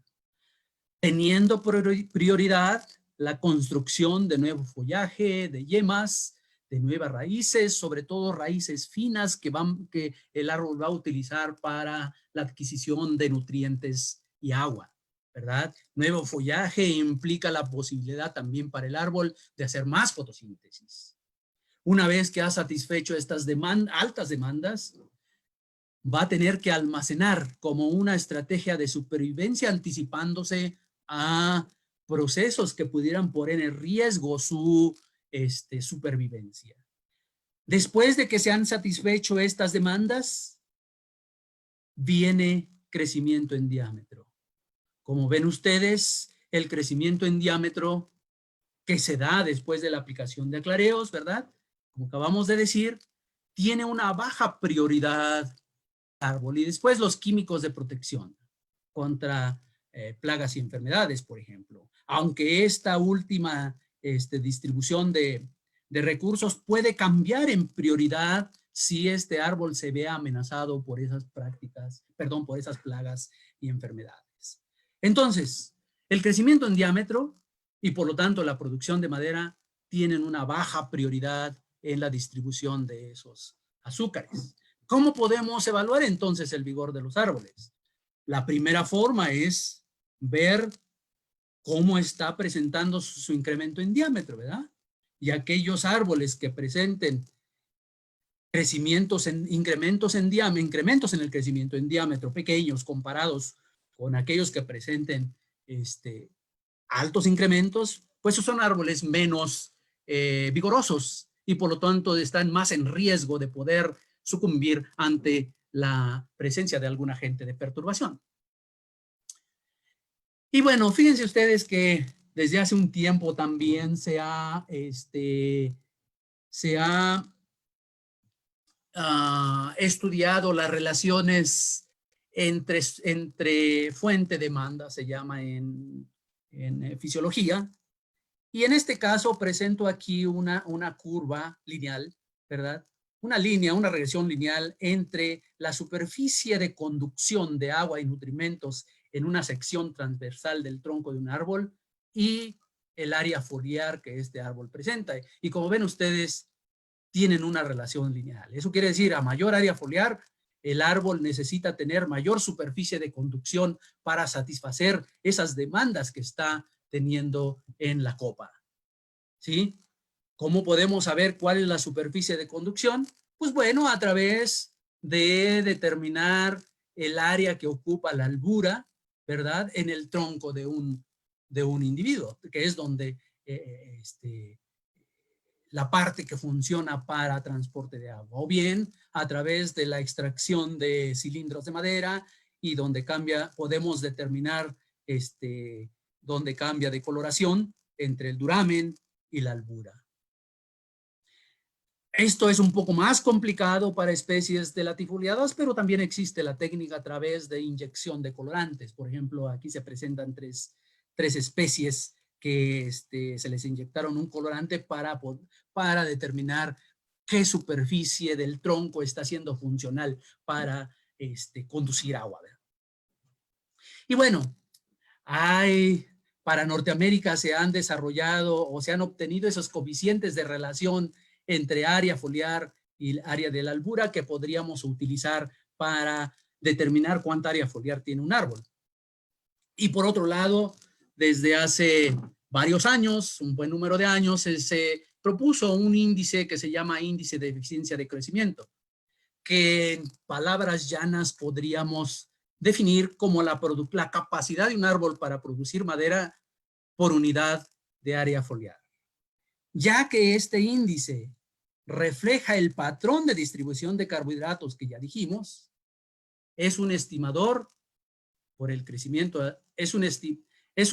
teniendo prioridad la construcción de nuevo follaje, de yemas, de nuevas raíces, sobre todo raíces finas que el árbol va a utilizar para la adquisición de nutrientes y agua, ¿verdad? Nuevo follaje implica la posibilidad también para el árbol de hacer más fotosíntesis. Una vez que ha satisfecho estas altas demandas, va a tener que almacenar como una estrategia de supervivencia anticipándose a procesos que pudieran poner en riesgo su supervivencia. Después de que se han satisfecho estas demandas, viene crecimiento en diámetro. Como ven ustedes, el crecimiento en diámetro que se da después de la aplicación de aclareos, ¿verdad? Como acabamos de decir, tiene una baja prioridad árbol y después los químicos de protección contra plagas y enfermedades, por ejemplo. Aunque esta última distribución de recursos puede cambiar en prioridad si este árbol se ve amenazado por esas prácticas, perdón, por esas plagas y enfermedades. Entonces, el crecimiento en diámetro y por lo tanto la producción de madera tienen una baja prioridad en la distribución de esos azúcares. ¿Cómo podemos evaluar entonces el vigor de los árboles? La primera forma es ver cómo está presentando su incremento en diámetro, ¿verdad? Y aquellos árboles que presenten incrementos en el crecimiento en diámetro pequeños comparados con aquellos que presenten altos incrementos, pues son árboles menos vigorosos y por lo tanto están más en riesgo de poder sucumbir ante la presencia de algún agente de perturbación. Y bueno, fíjense ustedes que desde hace un tiempo también se ha estudiado las relaciones entre fuente-demanda, se llama en fisiología. Y en este caso presento aquí una curva lineal, ¿verdad? Una regresión lineal entre la superficie de conducción de agua y nutrimentos en una sección transversal del tronco de un árbol y el área foliar que este árbol presenta. Y como ven ustedes, tienen una relación lineal. Eso quiere decir, a mayor área foliar, el árbol necesita tener mayor superficie de conducción para satisfacer esas demandas que está teniendo en la copa. ¿Sí? ¿Cómo podemos saber cuál es la superficie de conducción? Pues bueno, a través de determinar el área que ocupa la albura, ¿verdad? En el tronco de un individuo, que es donde la parte que funciona para transporte de agua, o bien a través de la extracción de cilindros de madera y donde podemos determinar donde cambia de coloración entre el duramen y la albura. Esto es un poco más complicado para especies de latifoliadas, pero también existe la técnica a través de inyección de colorantes. Por ejemplo, aquí se presentan tres especies que se les inyectaron un colorante para determinar qué superficie del tronco está siendo funcional para conducir agua, ¿verdad? Y bueno, para Norteamérica se han desarrollado o se han obtenido esos coeficientes de relación entre área foliar y área de la albura que podríamos utilizar para determinar cuánta área foliar tiene un árbol. Y por otro lado, desde hace varios años, un buen número de años, se propuso un índice que se llama índice de eficiencia de crecimiento, que en palabras llanas podríamos definir como la capacidad de un árbol para producir madera por unidad de área foliar. Ya que este índice refleja el patrón de distribución de carbohidratos que ya dijimos, es un estimador por el crecimiento, es un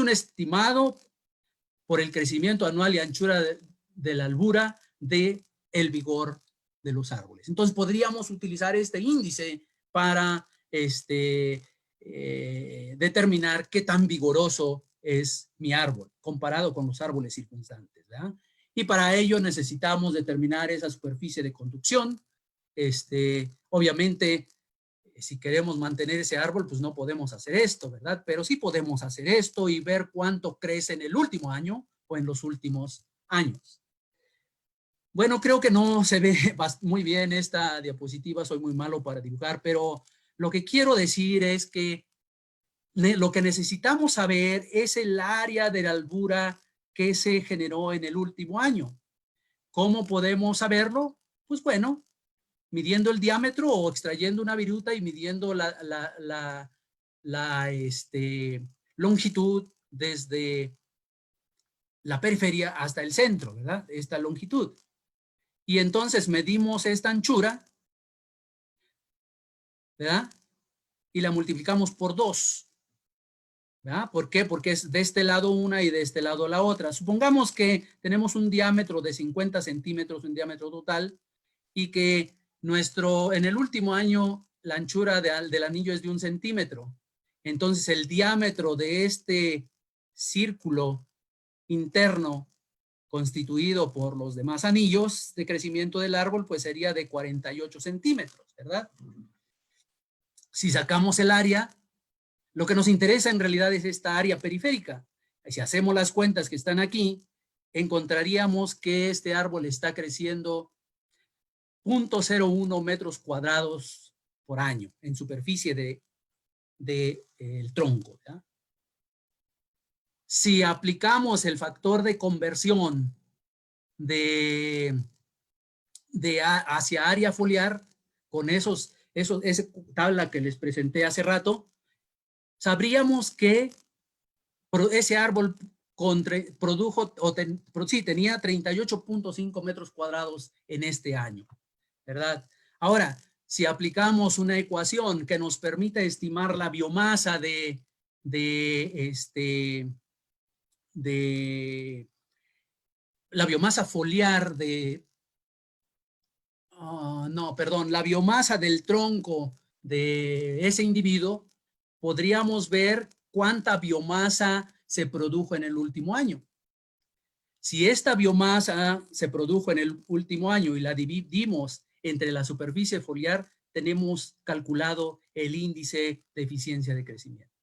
estimado por el crecimiento anual y anchura de la albura de el vigor de los árboles. Entonces podríamos utilizar este índice para determinar qué tan vigoroso es mi árbol comparado con los árboles circunstantes, ¿verdad? Y para ello necesitamos determinar esa superficie de conducción. Obviamente, si queremos mantener ese árbol, pues no podemos hacer esto, ¿verdad? Pero sí podemos hacer esto y ver cuánto crece en el último año o en los últimos años. Bueno, creo que no se ve muy bien esta diapositiva, soy muy malo para dibujar, pero lo que quiero decir es que lo que necesitamos saber es el área de la albura que se generó en el último año. ¿Cómo podemos saberlo? Pues bueno, midiendo el diámetro o extrayendo una viruta y midiendo la longitud desde la periferia hasta el centro, ¿verdad? Esta longitud. Y entonces medimos esta anchura, ¿verdad? Y la multiplicamos por 2. ¿verdad? ¿Por qué? Porque es de este lado una y de este lado la otra. Supongamos que tenemos un diámetro de 50 centímetros, un diámetro total, y que en el último año la anchura del anillo es de 1 centímetro Entonces el diámetro de este círculo interno constituido por los demás anillos de crecimiento del árbol, pues sería de 48 centímetros, ¿verdad? Si sacamos el área, lo que nos interesa en realidad es esta área periférica. Si hacemos las cuentas que están aquí, encontraríamos que este árbol está creciendo 0.01 metros cuadrados por año en superficie el tronco, ¿ya? Si aplicamos el factor de conversión hacia área foliar, con esa tabla que les presenté hace rato, sabríamos que ese árbol tenía 38.5 metros cuadrados en este año, ¿verdad? Ahora, si aplicamos una ecuación que nos permita estimar la biomasa la biomasa foliar la biomasa del tronco de ese individuo, podríamos ver cuánta biomasa se produjo en el último año. Si esta biomasa se produjo en el último año y la dividimos entre la superficie foliar, tenemos calculado el índice de eficiencia de crecimiento.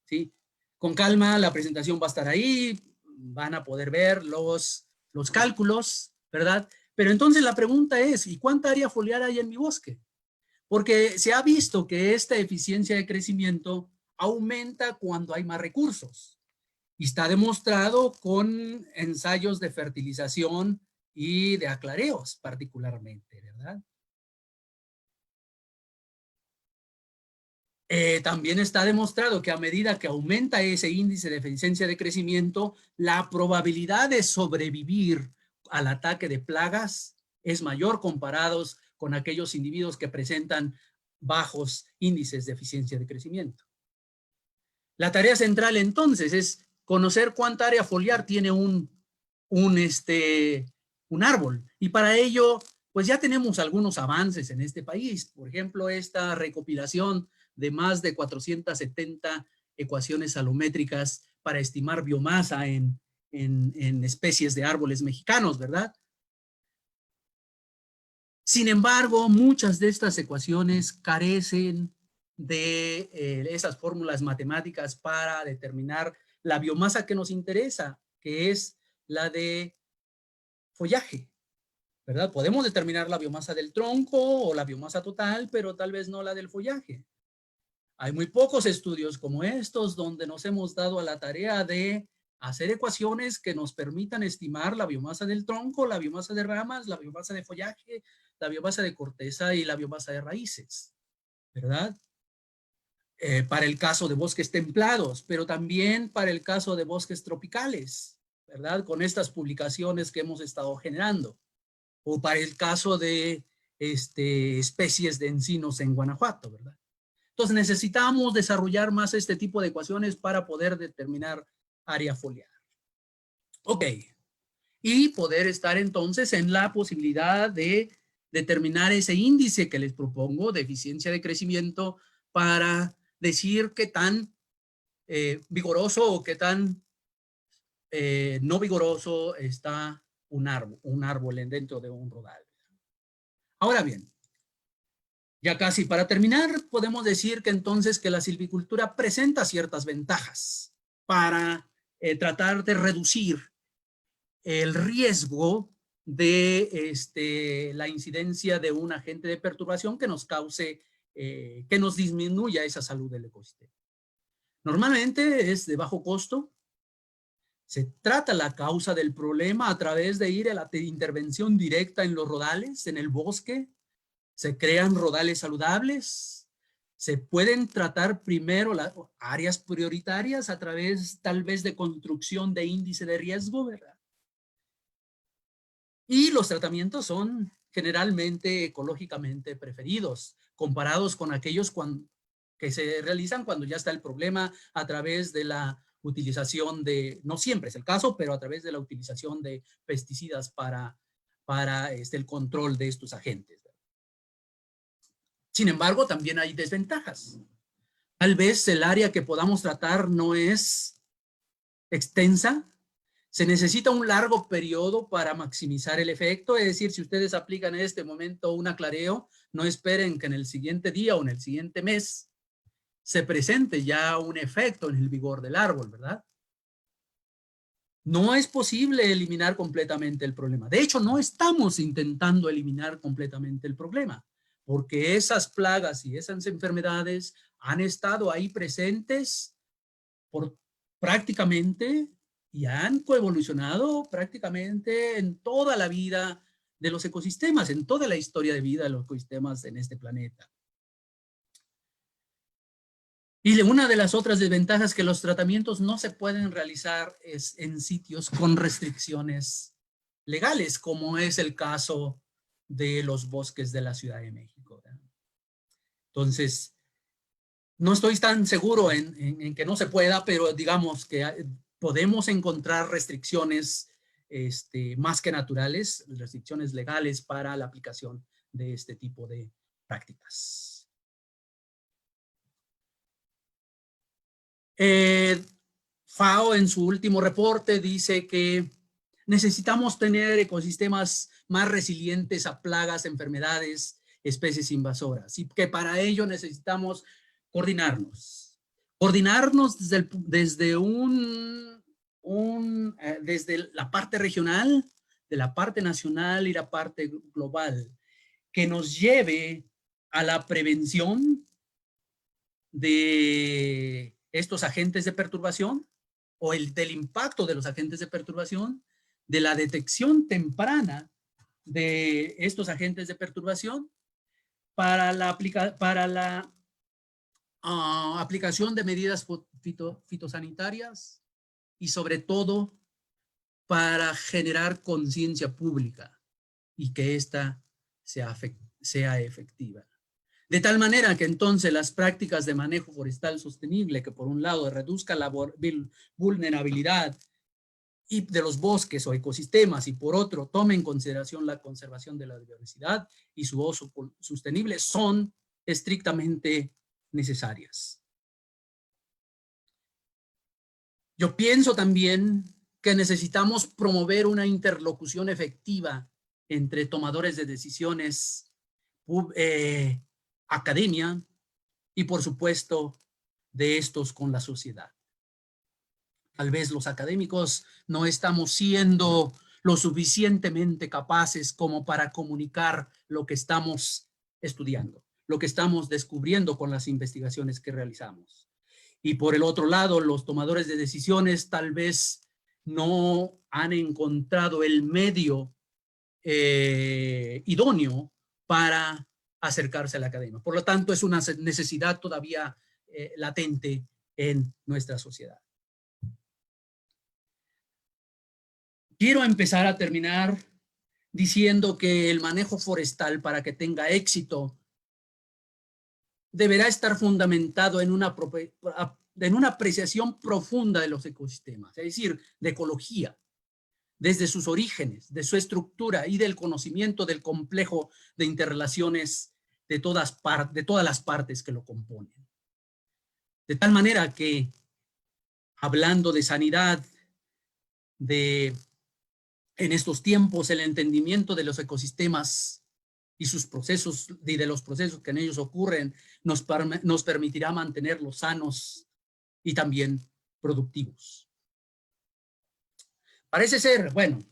¿Sí? Con calma, la presentación va a estar ahí, van a poder ver los cálculos, ¿verdad? Pero entonces la pregunta es, ¿y cuánta área foliar hay en mi bosque? Porque se ha visto que esta eficiencia de crecimiento aumenta cuando hay más recursos. Y está demostrado con ensayos de fertilización y de aclareos particularmente, ¿verdad? También está demostrado que a medida que aumenta ese índice de eficiencia de crecimiento, la probabilidad de sobrevivir al ataque de plagas es mayor comparados con aquellos individuos que presentan bajos índices de eficiencia de crecimiento. La tarea central entonces es conocer cuánta área foliar tiene un árbol. Y para ello, pues ya tenemos algunos avances en este país. Por ejemplo, esta recopilación de más de 470 ecuaciones salométricas para estimar biomasa en especies de árboles mexicanos, ¿verdad? Sin embargo, muchas de estas ecuaciones carecen de esas fórmulas matemáticas para determinar la biomasa que nos interesa, que es la de follaje, ¿verdad? Podemos determinar la biomasa del tronco o la biomasa total, pero tal vez no la del follaje. Hay muy pocos estudios como estos donde nos hemos dado a la tarea de hacer ecuaciones que nos permitan estimar la biomasa del tronco, la biomasa de ramas, la biomasa de follaje, la biomasa de corteza y la biomasa de raíces, ¿verdad? Para el caso de bosques templados, pero también para el caso de bosques tropicales, ¿verdad? Con estas publicaciones que hemos estado generando. O para el caso de especies de encinos en Guanajuato, ¿verdad? Entonces necesitamos desarrollar más este tipo de ecuaciones para poder determinar área foliar. Ok. Y poder estar entonces en la posibilidad de determinar ese índice que les propongo de eficiencia de crecimiento para decir qué tan vigoroso o qué tan no vigoroso está un árbol dentro de un rodal. Ahora bien, ya casi para terminar, podemos decir que entonces que la silvicultura presenta ciertas ventajas para tratar de reducir el riesgo de la incidencia de un agente de perturbación que nos cause, que nos disminuya esa salud del ecosistema. Normalmente es de bajo costo. Se trata la causa del problema a través de ir a la intervención directa en los rodales, en el bosque. Se crean rodales saludables. Se pueden tratar primero las áreas prioritarias a través tal vez de construcción de índice de riesgo, ¿verdad? Y los tratamientos son generalmente ecológicamente preferidos, comparados con aquellos que se realizan cuando ya está el problema a través de la utilización de, no siempre es el caso, pero a través de la utilización de pesticidas para el control de estos agentes. Sin embargo, también hay desventajas. Tal vez el área que podamos tratar no es extensa. Se necesita un largo periodo para maximizar el efecto, es decir, si ustedes aplican en este momento un aclareo, no esperen que en el siguiente día o en el siguiente mes se presente ya un efecto en el vigor del árbol, ¿verdad? No es posible eliminar completamente el problema. De hecho, no estamos intentando eliminar completamente el problema, porque esas plagas y esas enfermedades han estado ahí presentes por prácticamente y han coevolucionado prácticamente en toda la vida de los ecosistemas, en toda la historia de vida de los ecosistemas en este planeta. Y una de las otras desventajas que los tratamientos no se pueden realizar es en sitios con restricciones legales, como es el caso de los bosques de la Ciudad de México. Entonces, no estoy tan seguro en que no se pueda, pero digamos que podemos encontrar restricciones más que naturales, restricciones legales para la aplicación de este tipo de prácticas. FAO en su último reporte dice que necesitamos tener ecosistemas más resilientes a plagas, enfermedades, especies invasoras, y que para ello necesitamos coordinarnos desde la parte regional, de la parte nacional y la parte global, que nos lleve a la prevención de estos agentes de perturbación o del impacto de los agentes de perturbación, de la detección temprana de estos agentes de perturbación para la aplicación de medidas fitosanitarias y sobre todo para generar conciencia pública y que ésta sea efectiva. De tal manera que entonces las prácticas de manejo forestal sostenible, que por un lado reduzca la vulnerabilidad y de los bosques o ecosistemas y por otro tome en consideración la conservación de la biodiversidad y su uso sostenible, son estrictamente necesarias. Yo pienso también que necesitamos promover una interlocución efectiva entre tomadores de decisiones, academia y por supuesto de estos con la sociedad. Tal vez los académicos no estamos siendo lo suficientemente capaces como para comunicar lo que estamos estudiando, lo que estamos descubriendo con las investigaciones que realizamos. Y por el otro lado, los tomadores de decisiones tal vez no han encontrado el medio idóneo para acercarse a la academia. Por lo tanto, es una necesidad todavía latente en nuestra sociedad. Quiero empezar a terminar diciendo que el manejo forestal, para que tenga éxito, deberá estar fundamentado en una apreciación profunda de los ecosistemas, es decir, de ecología, desde sus orígenes, de su estructura y del conocimiento del complejo de interrelaciones de todas las partes que lo componen. De tal manera que, hablando de sanidad, en estos tiempos, el entendimiento de los ecosistemas y sus procesos y de los procesos que en ellos ocurren nos permitirá mantenerlos sanos y también productivos. Parece ser, bueno,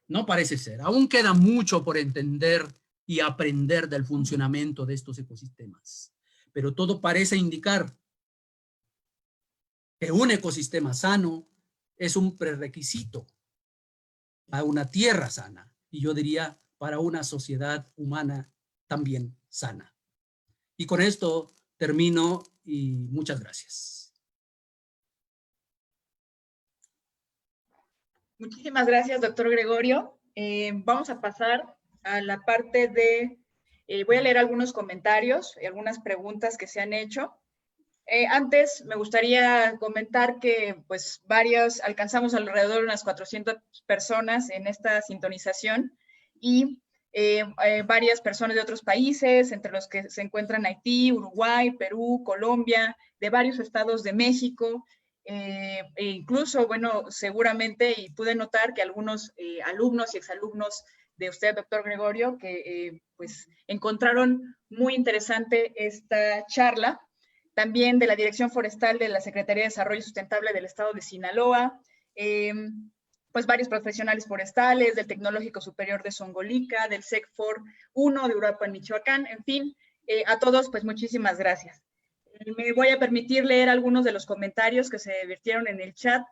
no parece ser, aún queda mucho por entender y aprender del funcionamiento de estos ecosistemas, pero todo parece indicar que un ecosistema sano es un prerequisito para una tierra sana y yo diría para una sociedad humana también sana. Y con esto termino y muchas gracias. Muchísimas gracias, doctor Gregorio. Vamos a pasar a la parte de, voy a leer algunos comentarios y algunas preguntas que se han hecho. Antes me gustaría comentar que pues alcanzamos alrededor de unas 400 personas en esta sintonización y varias personas de otros países, entre los que se encuentran Haití, Uruguay, Perú, Colombia, de varios estados de México, e incluso, bueno, seguramente, y pude notar que algunos alumnos y exalumnos de usted, doctor Gregorio, que pues encontraron muy interesante esta charla, también de la Dirección Forestal de la Secretaría de Desarrollo Sustentable del Estado de Sinaloa, pues varios profesionales forestales, del Tecnológico Superior de Zongolica, del SECFOR 1 de Uruapan, Michoacán, en fin, a todos pues muchísimas gracias. Me voy a permitir leer algunos de los comentarios que se vertieron en el chat.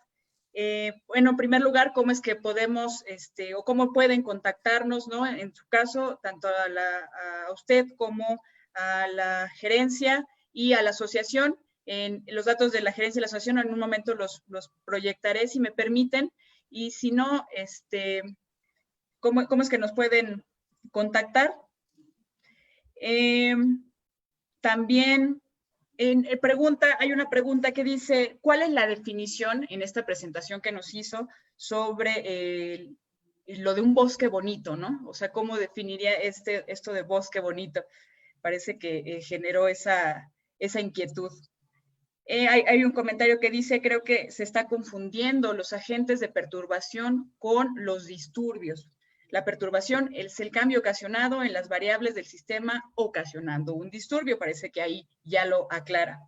Bueno, en primer lugar, ¿cómo es que podemos, o cómo pueden contactarnos, ¿no? En su caso, tanto a usted como a la gerencia y a la asociación. En los datos de la gerencia y la asociación en un momento los proyectaré, si me permiten. Y si no, ¿cómo es que nos pueden contactar? También hay una pregunta que dice, ¿cuál es la definición en esta presentación que nos hizo sobre lo de un bosque bonito, ¿no? O sea, ¿cómo definiría esto de bosque bonito? Parece que generó esa inquietud. Hay un comentario que dice, creo que se está confundiendo los agentes de perturbación con los disturbios. La perturbación es el cambio ocasionado en las variables del sistema ocasionando un disturbio. Parece que ahí ya lo aclara.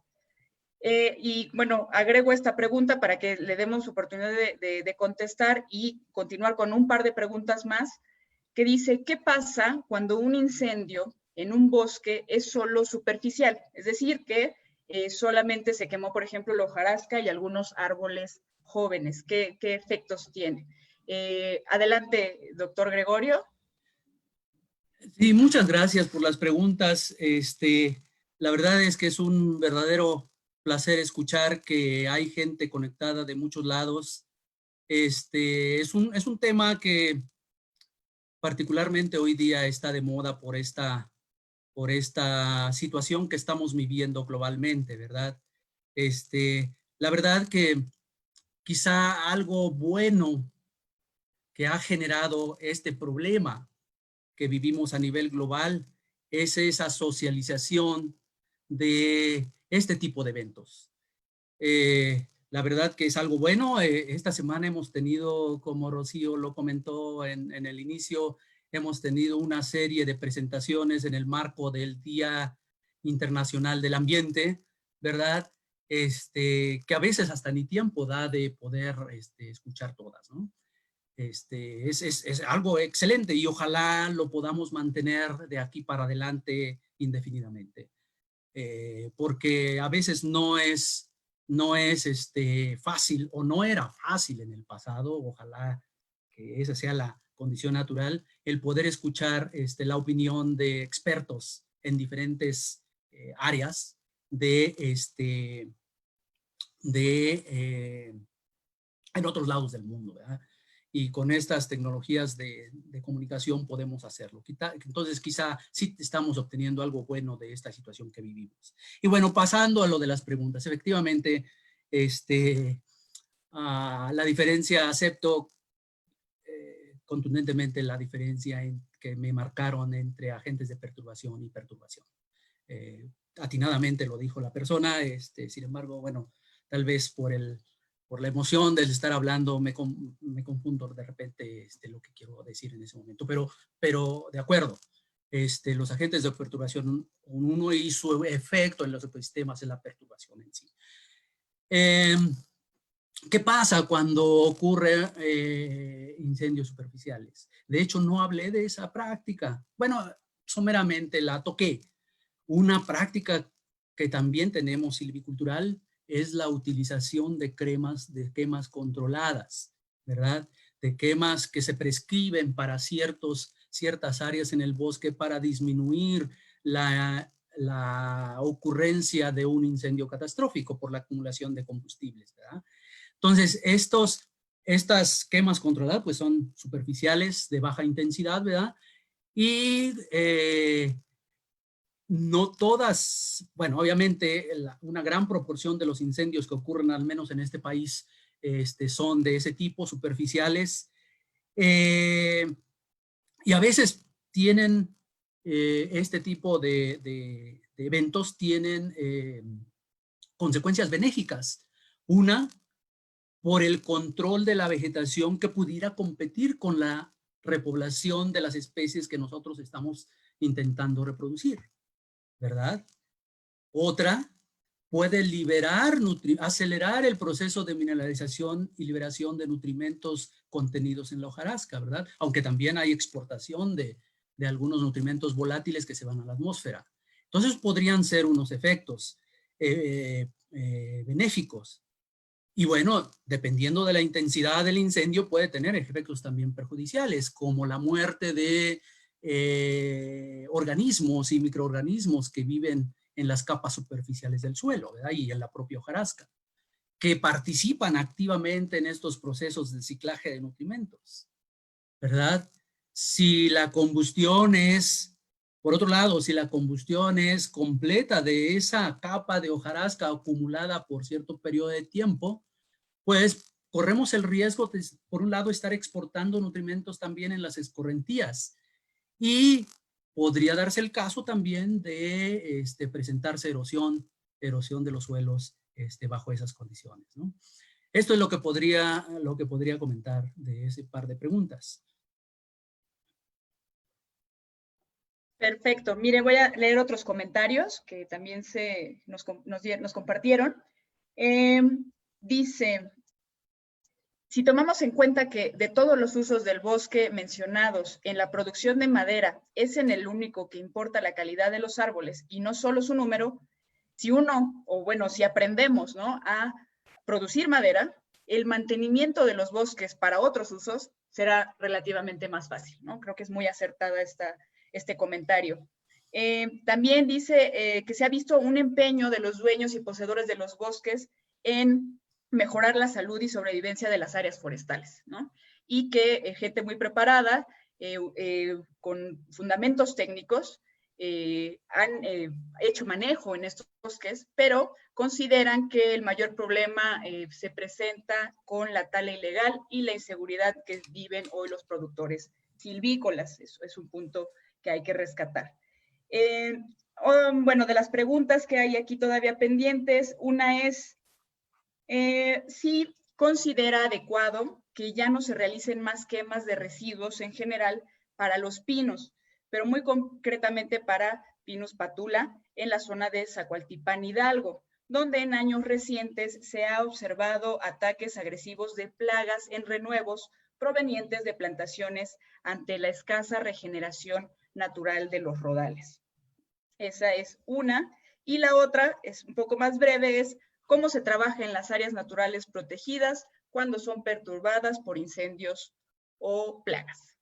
Y bueno, agrego esta pregunta para que le demos oportunidad de contestar y continuar con un par de preguntas más, que dice, ¿qué pasa cuando un incendio en un bosque es solo superficial? Es decir, que solamente se quemó, por ejemplo, la hojarasca y algunos árboles jóvenes. ¿Qué efectos tiene? Adelante, doctor Gregorio. Sí, muchas gracias por las preguntas. La verdad es que es un verdadero placer escuchar que hay gente conectada de muchos lados. Es un tema que particularmente hoy día está de moda por esta situación que estamos viviendo globalmente, ¿verdad? La verdad que quizá algo bueno que ha generado este problema que vivimos a nivel global es esa socialización de este tipo de eventos. La verdad que es algo bueno. Esta semana hemos tenido, como Rocío lo comentó en el inicio, hemos tenido una serie de presentaciones en el marco del Día Internacional del Ambiente, ¿verdad? Que a veces hasta ni tiempo da de poder escuchar todas, ¿no? Es algo excelente y ojalá lo podamos mantener de aquí para adelante indefinidamente. Porque a veces no es fácil o no era fácil en el pasado, ojalá que esa sea la condición natural, el poder escuchar la opinión de expertos en diferentes áreas en otros lados del mundo, ¿verdad? Y con estas tecnologías de comunicación podemos hacerlo. Entonces quizá sí estamos obteniendo algo bueno de esta situación que vivimos. Y bueno, pasando a lo de las preguntas, efectivamente, la diferencia, acepto contundentemente la diferencia que me marcaron entre agentes de perturbación y perturbación. Atinadamente lo dijo la persona, sin embargo, bueno, tal vez por la emoción del estar hablando me confundo de repente lo que quiero decir en ese momento, pero de acuerdo, los agentes de perturbación, uno y su efecto en los ecosistemas es la perturbación en sí. ¿Qué pasa cuando ocurre incendios superficiales? De hecho, no hablé de esa práctica. Bueno, someramente la toqué. Una práctica que también tenemos silvicultural es la utilización de quemas controladas, ¿verdad? De quemas que se prescriben para ciertas áreas en el bosque para disminuir la ocurrencia de un incendio catastrófico por la acumulación de combustibles, ¿verdad? Entonces, estas quemas controladas pues son superficiales, de baja intensidad, ¿verdad? Y no todas, bueno, obviamente una gran proporción de los incendios que ocurren, al menos en este país, son de ese tipo, superficiales. Y a veces tienen este tipo de eventos tienen consecuencias benéficas. Una, por el control de la vegetación que pudiera competir con la repoblación de las especies que nosotros estamos intentando reproducir, ¿verdad? Otra, puede acelerar el proceso de mineralización y liberación de nutrimentos contenidos en la hojarasca, ¿verdad? Aunque también hay exportación de algunos nutrimentos volátiles que se van a la atmósfera. Entonces podrían ser unos efectos benéficos. Y bueno, dependiendo de la intensidad del incendio, puede tener efectos también perjudiciales, como la muerte de organismos y microorganismos que viven en las capas superficiales del suelo, ¿verdad? Y en la propia hojarasca, que participan activamente en estos procesos de ciclaje de nutrimentos, ¿verdad? Si la combustión es, por otro lado, si la combustión es completa de esa capa de hojarasca acumulada por cierto periodo de tiempo, pues corremos el riesgo de, por un lado, estar exportando nutrimentos también en las escorrentías, y podría darse el caso también de presentarse erosión de los suelos bajo esas condiciones, ¿no? Esto es lo que podría comentar de ese par de preguntas. Perfecto. Mire, voy a leer otros comentarios que también nos compartieron. Dice, si tomamos en cuenta que de todos los usos del bosque mencionados en la producción de madera es en el único que importa la calidad de los árboles y no solo su número, si aprendemos, ¿no?, a producir madera, el mantenimiento de los bosques para otros usos será relativamente más fácil, ¿no? Creo que es muy acertada este comentario. También dice que se ha visto un empeño de los dueños y poseedores de los bosques en mejorar la salud y sobrevivencia de las áreas forestales, ¿no? Y que gente muy preparada, con fundamentos técnicos, han hecho manejo en estos bosques, pero consideran que el mayor problema se presenta con la tala ilegal y la inseguridad que viven hoy los productores silvícolas. Eso es un punto que hay que rescatar. Bueno, de las preguntas que hay aquí todavía pendientes, una es, si considera adecuado que ya no se realicen más quemas de residuos en general para los pinos, pero muy concretamente para Pinus patula en la zona de Zacualtipán, Hidalgo, donde en años recientes se ha observado ataques agresivos de plagas en renuevos provenientes de plantaciones ante la escasa regeneración natural de los rodales. Esa es una. Y la otra, es un poco más breve, es cómo se trabaja en las áreas naturales protegidas cuando son perturbadas por incendios o plagas.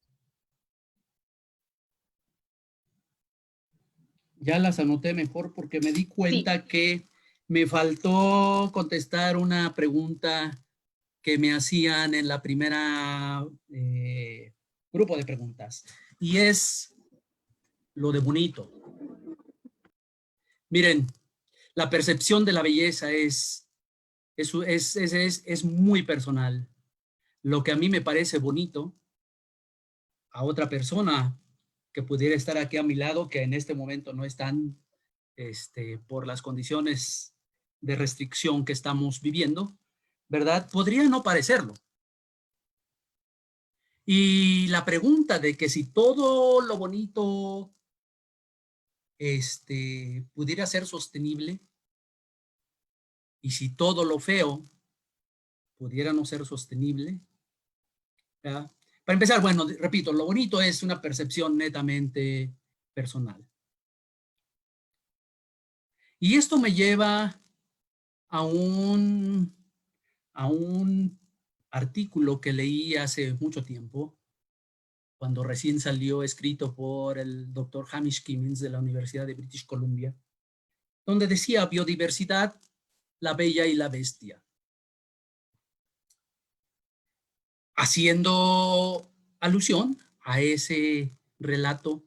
Ya las anoté mejor porque me di cuenta que me faltó contestar una pregunta que me hacían en la primera grupo de preguntas, y es lo de bonito. Miren, la percepción de la belleza es muy personal. Lo que a mí me parece bonito, a otra persona que pudiera estar aquí a mi lado, que en este momento no están por las condiciones de restricción que estamos viviendo, ¿verdad? Podría no parecerlo. Y la pregunta de que si todo lo bonito pudiera ser sostenible, y si todo lo feo pudiera no ser sostenible, ¿verdad? Para empezar, bueno, repito, lo bonito es una percepción netamente personal. Y esto me lleva a un artículo que leí hace mucho tiempo, cuando recién salió, escrito por el doctor Hamish Kimmins de la Universidad de British Columbia, donde decía: biodiversidad, la bella y la bestia. Haciendo alusión a ese relato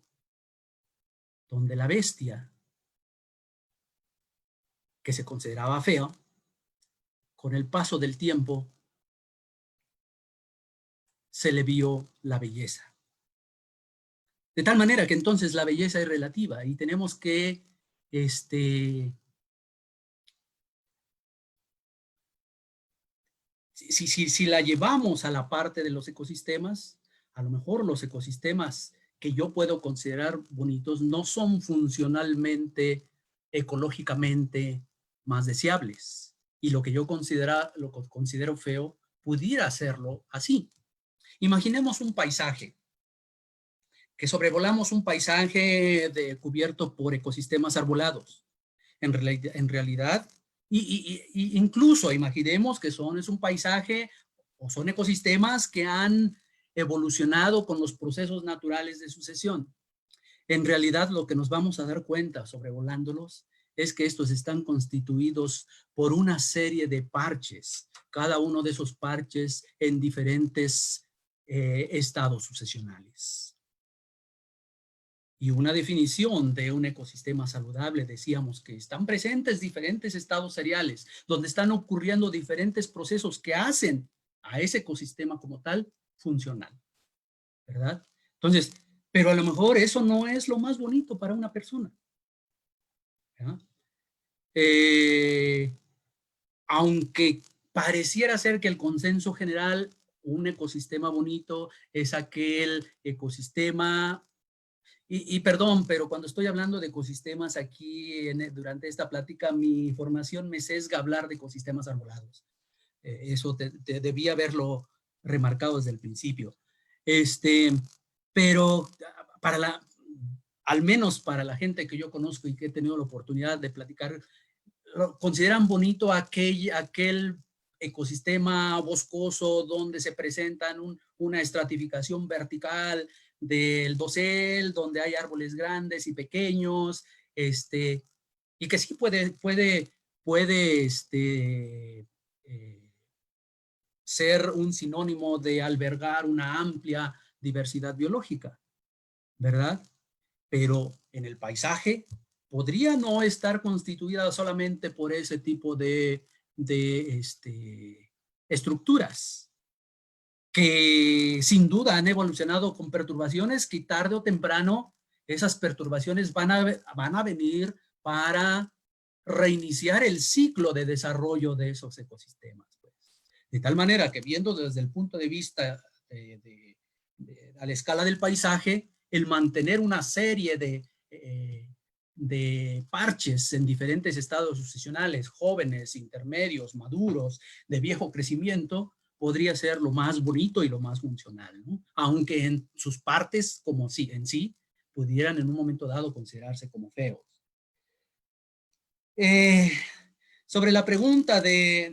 donde la bestia, que se consideraba fea, con el paso del tiempo se le vio la belleza. De tal manera que entonces la belleza es relativa y tenemos que, si la llevamos a la parte de los ecosistemas, a lo mejor los ecosistemas que yo puedo considerar bonitos no son funcionalmente, ecológicamente más deseables. Y lo que yo considero feo pudiera hacerlo así. Imaginemos un paisaje, que sobrevolamos un paisaje cubierto por ecosistemas arbolados. En realidad, y incluso imaginemos que es un paisaje o son ecosistemas que han evolucionado con los procesos naturales de sucesión. En realidad, lo que nos vamos a dar cuenta sobrevolándolos es que estos están constituidos por una serie de parches, cada uno de esos parches en diferentes estados sucesionales. Y una definición de un ecosistema saludable, decíamos que están presentes diferentes estados seriales, donde están ocurriendo diferentes procesos que hacen a ese ecosistema como tal funcional, ¿verdad? Entonces, pero a lo mejor eso no es lo más bonito para una persona. Aunque pareciera ser que el consenso general, un ecosistema bonito es aquel ecosistema. Y perdón, pero cuando estoy hablando de ecosistemas aquí durante esta plática, mi formación me sesga hablar de ecosistemas arbolados. Eso te debía haberlo remarcado desde el principio. Pero al menos para la gente que yo conozco y que he tenido la oportunidad de platicar, consideran bonito aquel ecosistema boscoso donde se presentan una estratificación vertical del dosel, donde hay árboles grandes y pequeños, y que sí puede ser un sinónimo de albergar una amplia diversidad biológica, ¿verdad? Pero en el paisaje podría no estar constituida solamente por ese tipo de estructuras que sin duda han evolucionado con perturbaciones que tarde o temprano esas perturbaciones van a venir para reiniciar el ciclo de desarrollo de esos ecosistemas. Pues. De tal manera que viendo desde el punto de vista a la escala del paisaje, el mantener una serie de parches en diferentes estados sucesionales, jóvenes, intermedios, maduros, de viejo crecimiento, podría ser lo más bonito y lo más funcional, ¿no? Aunque en sus partes, como si en sí, pudieran en un momento dado considerarse como feos. Sobre la pregunta de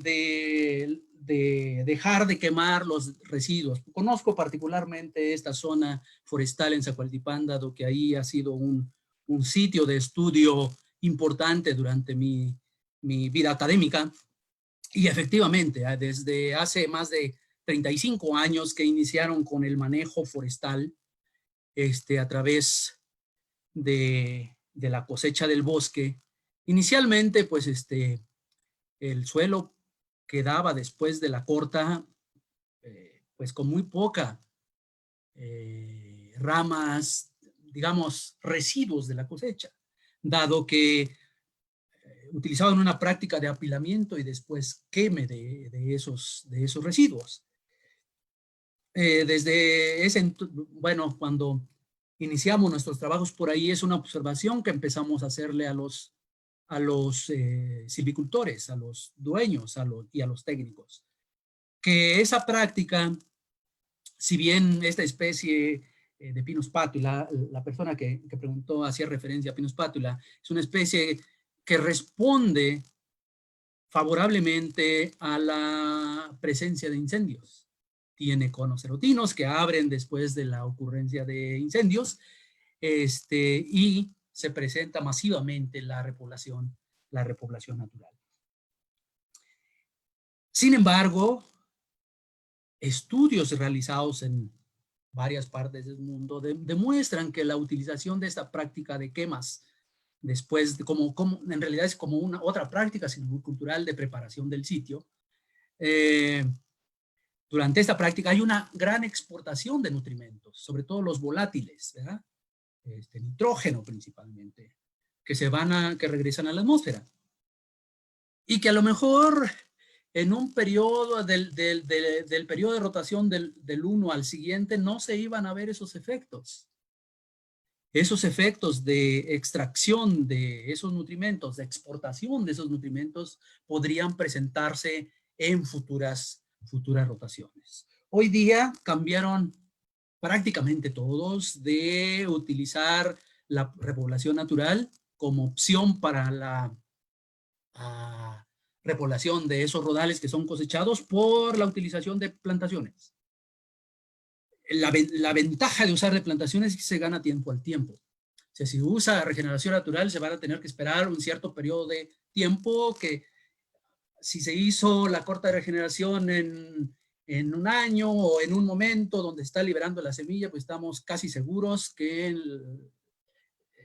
dejar de quemar los residuos. Conozco particularmente esta zona forestal en Zacualtipán, dado que ahí ha sido un sitio de estudio importante durante mi vida académica. Y efectivamente, desde hace más de 35 años que iniciaron con el manejo forestal a través de la cosecha del bosque. Inicialmente, pues el suelo quedaba después de la corta, pues con muy poca ramas, digamos, residuos de la cosecha, dado que utilizaban una práctica de apilamiento y después queme de esos residuos. Desde ese, bueno, cuando iniciamos nuestros trabajos por ahí, es una observación que empezamos a hacerle a los silvicultores, a los dueños y a los técnicos. Que esa práctica, si bien esta especie de Pinus patula, la persona que preguntó hacía referencia a Pinus patula, es una especie que responde favorablemente a la presencia de incendios. Tiene conos serotinos que abren después de la ocurrencia de incendios, y se presenta masivamente la repoblación natural. Sin embargo, estudios realizados en varias partes del mundo demuestran que la utilización de esta práctica de quemas después, en realidad es como otra práctica silvicultural de preparación del sitio. Durante esta práctica hay una gran exportación de nutrimentos, sobre todo los volátiles, ¿verdad? nitrógeno principalmente, que regresan a la atmósfera. Y que a lo mejor en un periodo del periodo de rotación del uno al siguiente no se iban a ver esos efectos. Esos efectos de extracción de esos nutrimentos, de exportación de esos nutrimentos, podrían presentarse en futuras rotaciones. Hoy día cambiaron prácticamente todos de utilizar la repoblación natural como opción para la repoblación de esos rodales que son cosechados por la utilización de plantaciones. La ventaja de usar de plantaciones es que se gana tiempo al tiempo. O sea, si usa regeneración natural, se van a tener que esperar un cierto periodo de tiempo que si se hizo la corta regeneración en un año o en un momento donde está liberando la semilla, pues estamos casi seguros que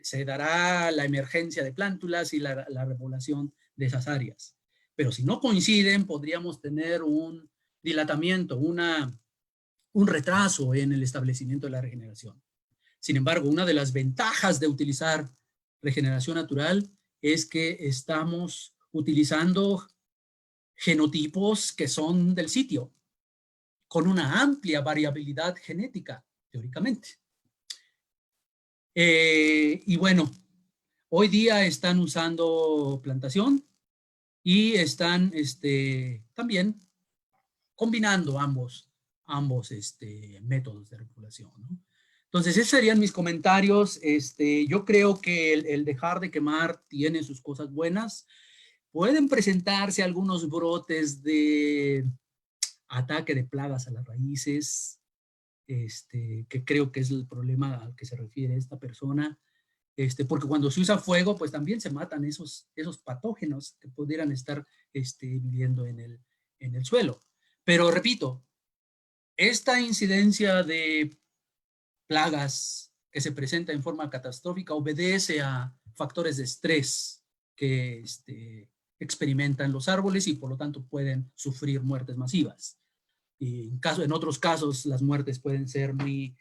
se dará la emergencia de plántulas y la repoblación de esas áreas. Pero si no coinciden, podríamos tener un dilatamiento, un retraso en el establecimiento de la regeneración. Sin embargo, una de las ventajas de utilizar regeneración natural es que estamos utilizando genotipos que son del sitio, con una amplia variabilidad genética, teóricamente. Y bueno, hoy día están usando plantación y están también combinando ambos métodos de repoblación, ¿no? Entonces, esos serían mis comentarios. Yo creo que el dejar de quemar tiene sus cosas buenas. Pueden presentarse algunos brotes de ataque de plagas a las raíces, que creo que es el problema al que se refiere esta persona. Porque cuando se usa fuego, pues también se matan esos patógenos que pudieran estar viviendo en el suelo. Pero repito, esta incidencia de plagas que se presenta en forma catastrófica obedece a factores de estrés que experimentan los árboles y por lo tanto pueden sufrir muertes masivas. Y en otros casos las muertes pueden ser muy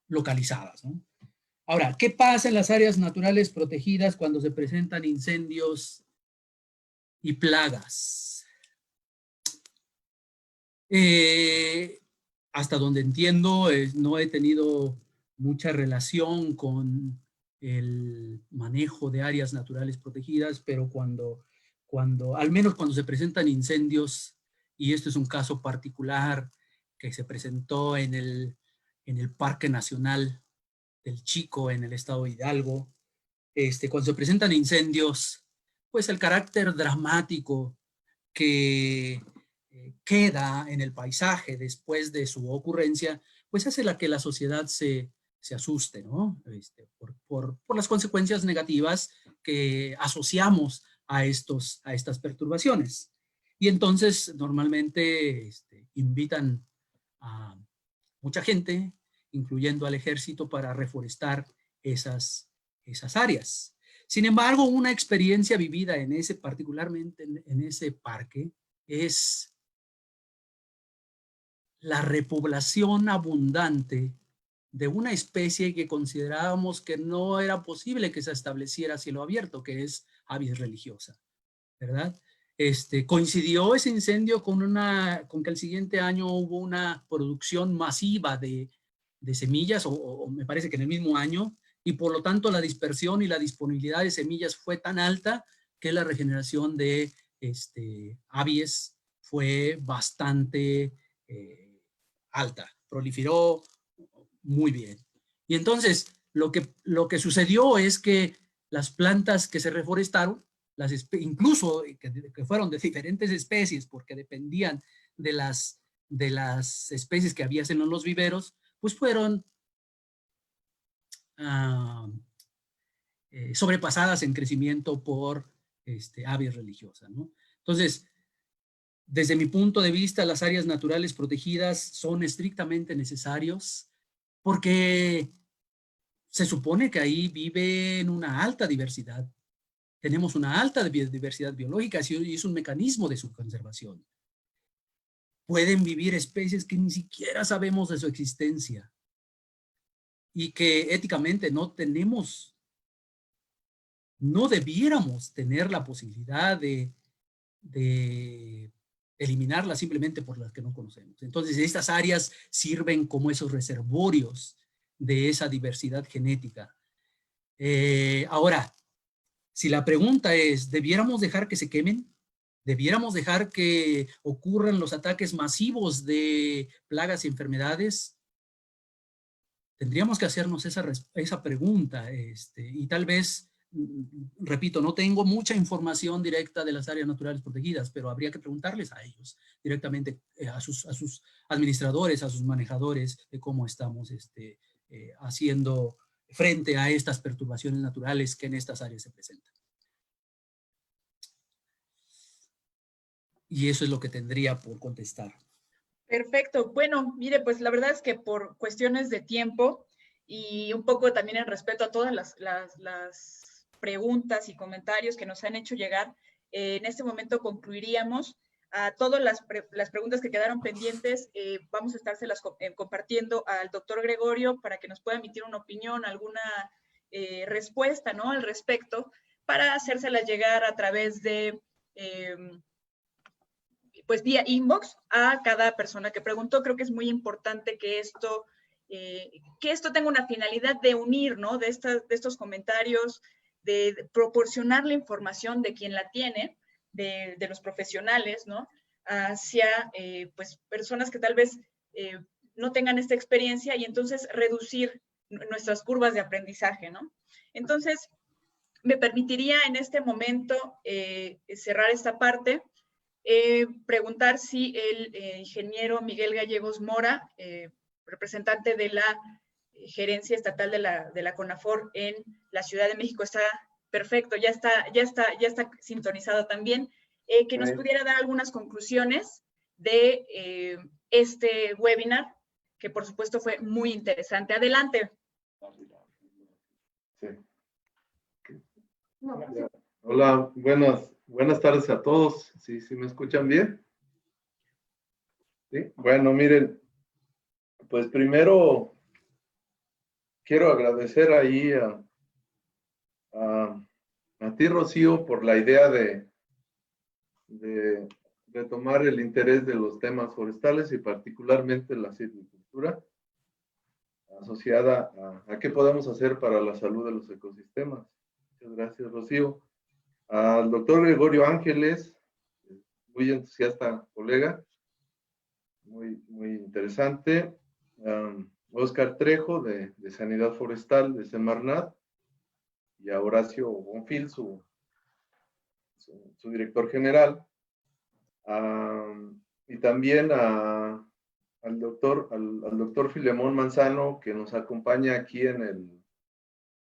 localizadas, ¿no? Ahora, ¿qué pasa en las áreas naturales protegidas cuando se presentan incendios y plagas? Hasta donde entiendo, no he tenido mucha relación con el manejo de áreas naturales protegidas, pero al menos cuando se presentan incendios, y esto es un caso particular que se presentó en el Parque Nacional del Chico, en el estado de Hidalgo, cuando se presentan incendios, pues el carácter dramático que queda en el paisaje después de su ocurrencia, pues hace que la sociedad se asuste, ¿no? Por las consecuencias negativas que asociamos a estas perturbaciones. Y entonces normalmente invitan a mucha gente, incluyendo al ejército, para reforestar esas áreas. Sin embargo, una experiencia vivida particularmente en ese parque, es la repoblación abundante de una especie que considerábamos que no era posible que se estableciera a cielo abierto, que es Abies religiosa, ¿verdad? Coincidió ese incendio con que el siguiente año hubo una producción masiva de semillas, o me parece que en el mismo año, y por lo tanto la dispersión y la disponibilidad de semillas fue tan alta que la regeneración de Abies fue bastante alta, proliferó muy bien. Y entonces lo que sucedió es que las plantas que se reforestaron, incluso que fueron de diferentes especies porque dependían de las especies que había en los viveros, pues fueron sobrepasadas en crecimiento por Abies religiosa, ¿no? Entonces, desde mi punto de vista, las áreas naturales protegidas son estrictamente necesarios porque se supone que ahí viven una alta diversidad. Tenemos una alta diversidad biológica y es un mecanismo de su conservación. Pueden vivir especies que ni siquiera sabemos de su existencia. y que éticamente no debiéramos tener la posibilidad de eliminarla simplemente por las que no conocemos. Entonces, estas áreas sirven como esos reservorios de esa diversidad genética. Ahora, si la pregunta es, ¿debiéramos dejar que se quemen? ¿Debiéramos dejar que ocurran los ataques masivos de plagas y enfermedades? Tendríamos que hacernos esa pregunta, y tal vez, repito, no tengo mucha información directa de las áreas naturales protegidas, pero habría que preguntarles a ellos directamente, a sus administradores, a sus manejadores, de cómo estamos haciendo frente a estas perturbaciones naturales que en estas áreas se presentan. Y eso es lo que tendría por contestar. Perfecto. Bueno, mire, pues la verdad es que por cuestiones de tiempo y un poco también en respeto a todas las preguntas y comentarios que nos han hecho llegar, en este momento concluiríamos. A todas las preguntas que quedaron pendientes, vamos a estárselas compartiendo al doctor Gregorio para que nos pueda emitir una opinión, alguna respuesta, ¿no?, al respecto, para hacérselas llegar a través de pues vía inbox a cada persona que preguntó. Creo que es muy importante que esto tenga una finalidad de unir, ¿no?, de estos comentarios, de proporcionar la información de quien la tiene, de los profesionales, ¿no?, hacia pues personas que tal vez no tengan esta experiencia, y entonces reducir nuestras curvas de aprendizaje, ¿no? Entonces, me permitiría en este momento cerrar esta parte. Preguntar si el ingeniero Miguel Gallegos Mora, representante de la gerencia estatal de la CONAFOR en la Ciudad de México, está perfecto, ya está sintonizado también, que nos pudiera dar algunas conclusiones de este webinar, que por supuesto fue muy interesante. Adelante. Sí. Hola, buenas tardes a todos. ¿Sí me escuchan bien? Sí. Bueno, miren, pues primero quiero agradecer ahí a ti, Rocío, por la idea de tomar el interés de los temas forestales y particularmente la silvicultura asociada a qué podemos hacer para la salud de los ecosistemas. Muchas gracias, Rocío. Al doctor Gregorio Ángeles, muy entusiasta colega, muy interesante. Oscar Trejo, de Sanidad Forestal de Semarnat, y a Horacio Bonfil, su director general. Y también al doctor Filemón Manzano, que nos acompaña aquí en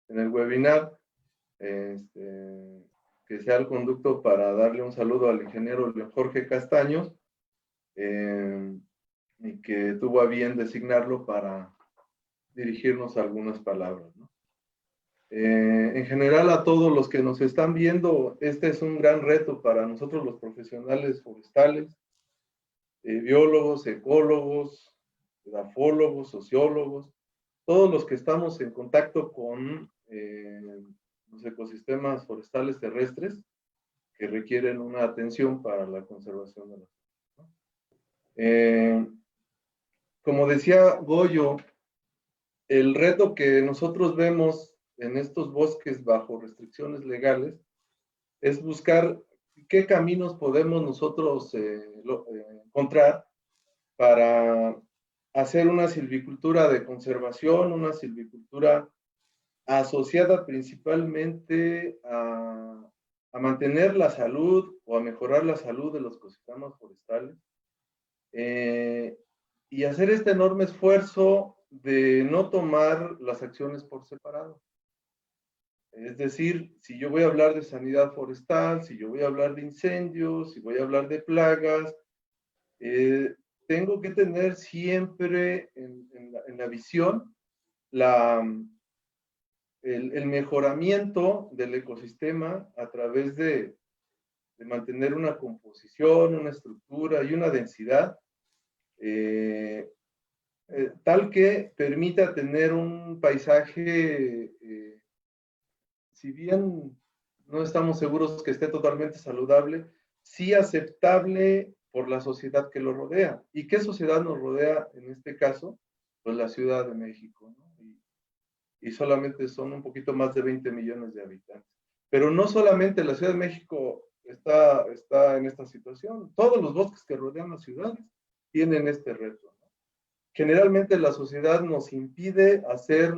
el webinar, que sea el conducto para darle un saludo al ingeniero León Jorge Castaños, y que tuvo a bien designarlo para dirigirnos algunas palabras, ¿no? En general, a todos los que nos están viendo, este es un gran reto para nosotros los profesionales forestales, biólogos, ecólogos, edafólogos, sociólogos, todos los que estamos en contacto con los ecosistemas forestales terrestres, que requieren una atención para la conservación de las. Como decía Goyo, el reto que nosotros vemos en estos bosques bajo restricciones legales es buscar qué caminos podemos nosotros encontrar para hacer una silvicultura de conservación, una silvicultura asociada principalmente a mantener la salud o a mejorar la salud de los ecosistemas forestales, y hacer este enorme esfuerzo de no tomar las acciones por separado. Es decir, si yo voy a hablar de sanidad forestal, si yo voy a hablar de incendios, si voy a hablar de plagas, tengo que tener siempre en la visión el mejoramiento del ecosistema a través de mantener una composición, una estructura y una densidad tal que permita tener un paisaje, si bien no estamos seguros que esté totalmente saludable, sí aceptable por la sociedad que lo rodea. ¿Y qué sociedad nos rodea en este caso? Pues la Ciudad de México, ¿no? Y solamente son un poquito más de 20 millones de habitantes. Pero no solamente la Ciudad de México está en esta situación, todos los bosques que rodean la ciudad tienen este reto, ¿no? Generalmente la sociedad nos impide hacer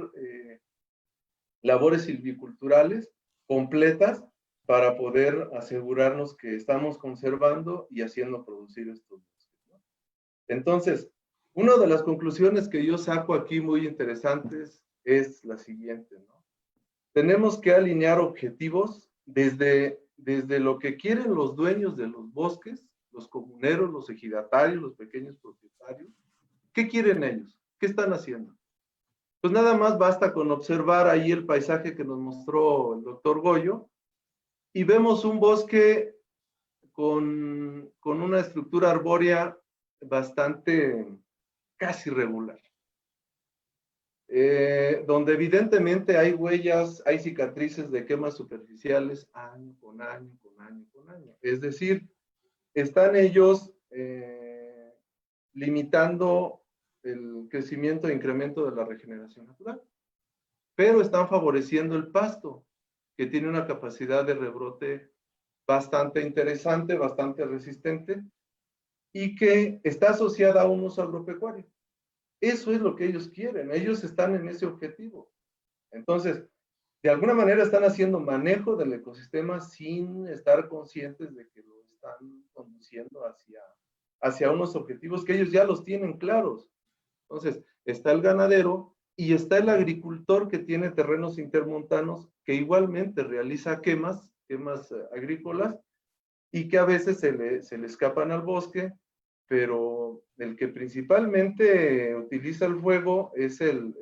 labores silviculturales completas para poder asegurarnos que estamos conservando y haciendo producir estos bosques, ¿no? Entonces, una de las conclusiones que yo saco aquí muy interesantes es la siguiente, ¿no? Tenemos que alinear objetivos desde lo que quieren los dueños de los bosques, los comuneros, los ejidatarios, los pequeños propietarios. ¿Qué quieren ellos? ¿Qué están haciendo? Pues nada más basta con observar ahí el paisaje que nos mostró el doctor Goyo y vemos un bosque con una estructura arbórea bastante casi regular. Donde evidentemente hay huellas, hay cicatrices de quemas superficiales año con año, con año, con año. Es decir, están ellos limitando el crecimiento e incremento de la regeneración natural, pero están favoreciendo el pasto, que tiene una capacidad de rebrote bastante interesante, bastante resistente, y que está asociada a un uso agropecuario. Eso es lo que ellos quieren, ellos están en ese objetivo. Entonces, de alguna manera están haciendo manejo del ecosistema sin estar conscientes de que lo están conduciendo hacia unos objetivos que ellos ya los tienen claros. Entonces, está el ganadero y está el agricultor que tiene terrenos intermontanos que igualmente realiza quemas agrícolas y que a veces se le escapan al bosque, pero el que principalmente utiliza el fuego es el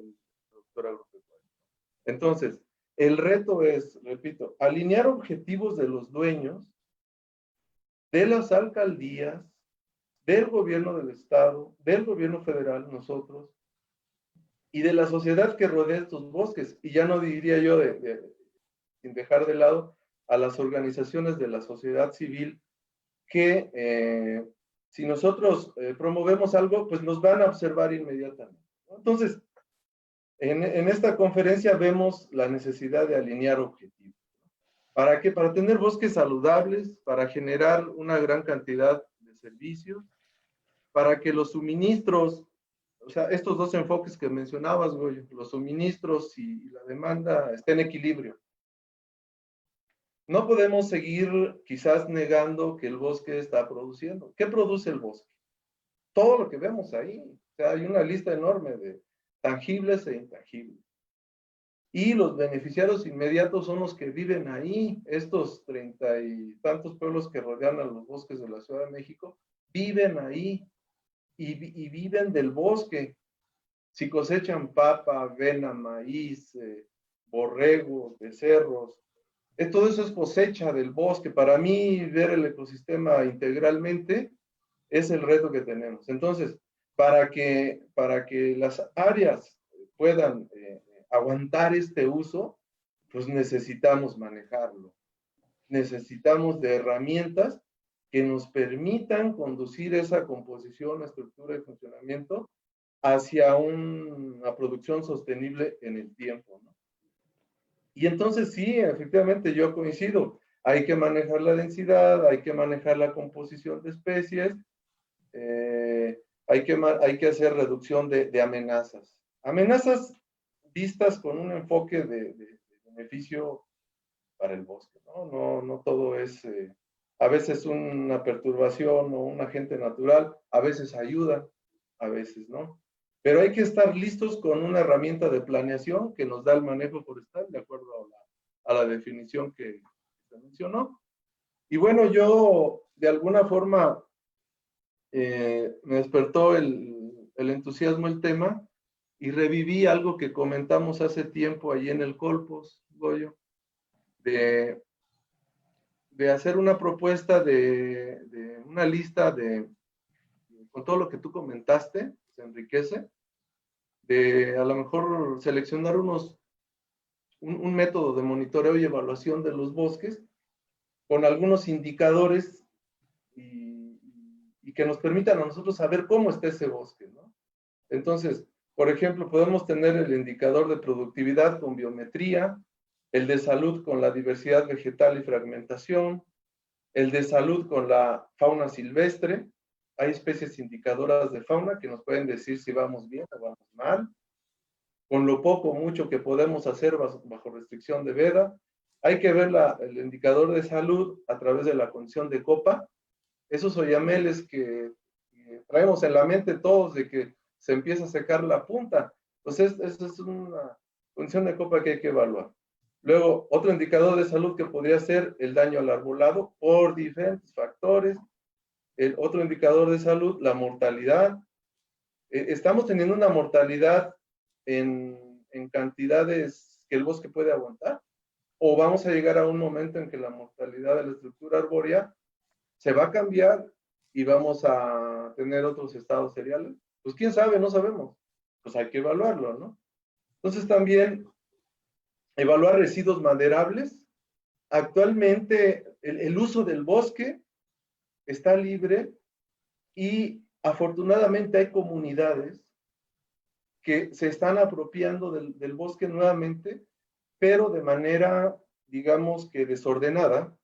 productor agropecuario. Entonces, el reto es, repito, alinear objetivos de los dueños, de las alcaldías, del gobierno del estado, del gobierno federal, nosotros, y de la sociedad que rodea estos bosques. Y ya no diría yo, sin dejar de lado, a las organizaciones de la sociedad civil que si nosotros promovemos algo, pues nos van a observar inmediatamente, ¿no? Entonces, en esta conferencia vemos la necesidad de alinear objetivos. ¿Para qué? Para tener bosques saludables, para generar una gran cantidad de servicios, para que los suministros, o sea, estos dos enfoques que mencionabas, Goyo, los suministros y la demanda estén en equilibrio. No podemos seguir quizás negando que el bosque está produciendo. ¿Qué produce el bosque? Todo lo que vemos ahí. O sea, hay una lista enorme de tangibles e intangibles. Y los beneficiarios inmediatos son los que viven ahí. Estos 30 y tantos pueblos que rodean a los bosques de la Ciudad de México viven ahí y viven del bosque. Si cosechan papa, avena, maíz, borregos, becerros, todo eso es cosecha del bosque. Para mí, ver el ecosistema integralmente es el reto que tenemos. Entonces, para que las áreas puedan aguantar este uso, pues necesitamos manejarlo. Necesitamos de herramientas que nos permitan conducir esa composición, estructura y funcionamiento hacia una producción sostenible en el tiempo, ¿no? Y entonces sí, efectivamente yo coincido, hay que manejar la densidad, hay que manejar la composición de especies, hay que hacer reducción de amenazas. Amenazas vistas con un enfoque de beneficio para el bosque, ¿no? No todo es, a veces una perturbación o un agente natural, a veces ayuda, a veces no. Pero hay que estar listos con una herramienta de planeación que nos da el manejo forestal de acuerdo a la definición que se mencionó. Y bueno, yo de alguna forma me despertó el entusiasmo el tema y reviví algo que comentamos hace tiempo allí en el Colpos, Goyo, de hacer una propuesta de una lista con todo lo que tú comentaste, se enriquece, de a lo mejor seleccionar un método de monitoreo y evaluación de los bosques con algunos indicadores y que nos permitan a nosotros saber cómo está ese bosque, ¿no? Entonces, por ejemplo, podemos tener el indicador de productividad con biometría, el de salud con la diversidad vegetal y fragmentación, el de salud con la fauna silvestre. Hay especies indicadoras de fauna que nos pueden decir si vamos bien o vamos mal, con lo poco o mucho que podemos hacer bajo restricción de veda. Hay que ver el indicador de salud a través de la condición de copa, esos oyameles que traemos en la mente todos de que se empieza a secar la punta. Entonces, esa es una condición de copa que hay que evaluar. Luego, otro indicador de salud que podría ser el daño al arbolado por diferentes factores. El otro indicador de salud, la mortalidad. Estamos teniendo una mortalidad en cantidades que el bosque puede aguantar, o vamos a llegar a un momento en que la mortalidad de la estructura arbórea se va a cambiar y vamos a tener otros estados seriales. Pues quién sabe, no sabemos. Pues hay que evaluarlo, ¿no? Entonces también evaluar residuos maderables. Actualmente el uso del bosque está libre y afortunadamente hay comunidades que se están apropiando del bosque nuevamente, pero de manera, digamos que desordenada,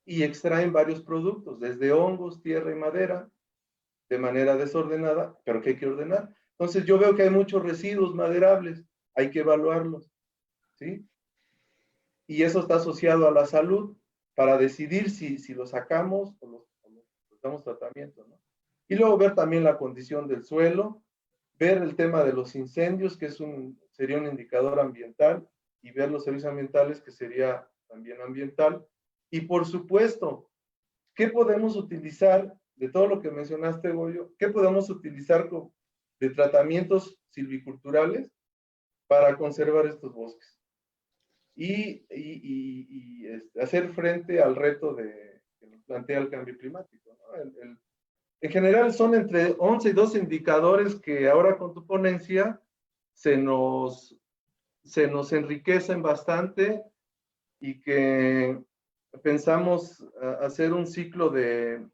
y extraen varios productos, desde hongos, tierra y madera, de manera desordenada, pero que hay que ordenar. Entonces yo veo que hay muchos residuos maderables, hay que evaluarlos, ¿sí? Y eso está asociado a la salud, para decidir si los sacamos o los damos tratamiento, ¿no? Y luego ver también la condición del suelo, ver el tema de los incendios, que sería un indicador ambiental, y ver los servicios ambientales, que sería también ambiental. Y por supuesto, ¿qué podemos utilizar de todo lo que mencionaste, Goyo? ¿Qué podemos utilizar de tratamientos silviculturales para conservar estos bosques? Y hacer frente al reto que nos plantea el cambio climático, ¿no? En general son entre 11 y 12 indicadores que ahora con tu ponencia se nos enriquecen bastante, y que pensamos hacer un ciclo de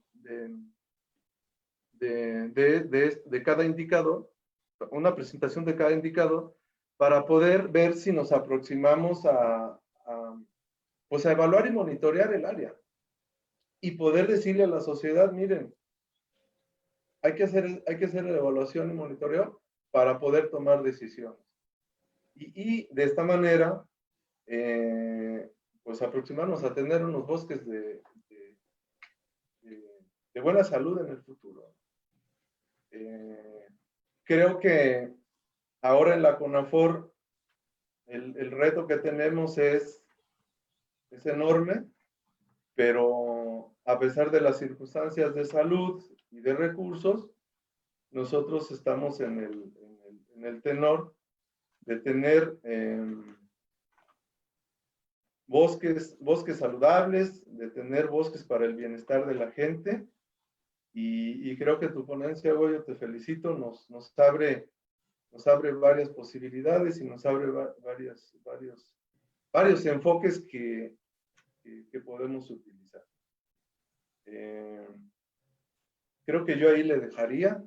cada indicador, una presentación de cada indicador, para poder ver si nos aproximamos pues a evaluar y monitorear el área, y poder decirle a la sociedad, miren, hay que hacer la evaluación y monitoreo para poder tomar decisiones. Y de esta manera, pues aproximarnos a tener unos bosques de buena salud en el futuro. Creo que ahora en la CONAFOR el reto que tenemos es enorme, pero a pesar de las circunstancias de salud y de recursos, nosotros estamos en el tenor de tener bosques saludables, de tener bosques para el bienestar de la gente, y creo que tu ponencia, Goyo, te felicito, nos abre varias posibilidades, y nos abre varios enfoques que podemos utilizar. Creo que yo ahí le dejaría,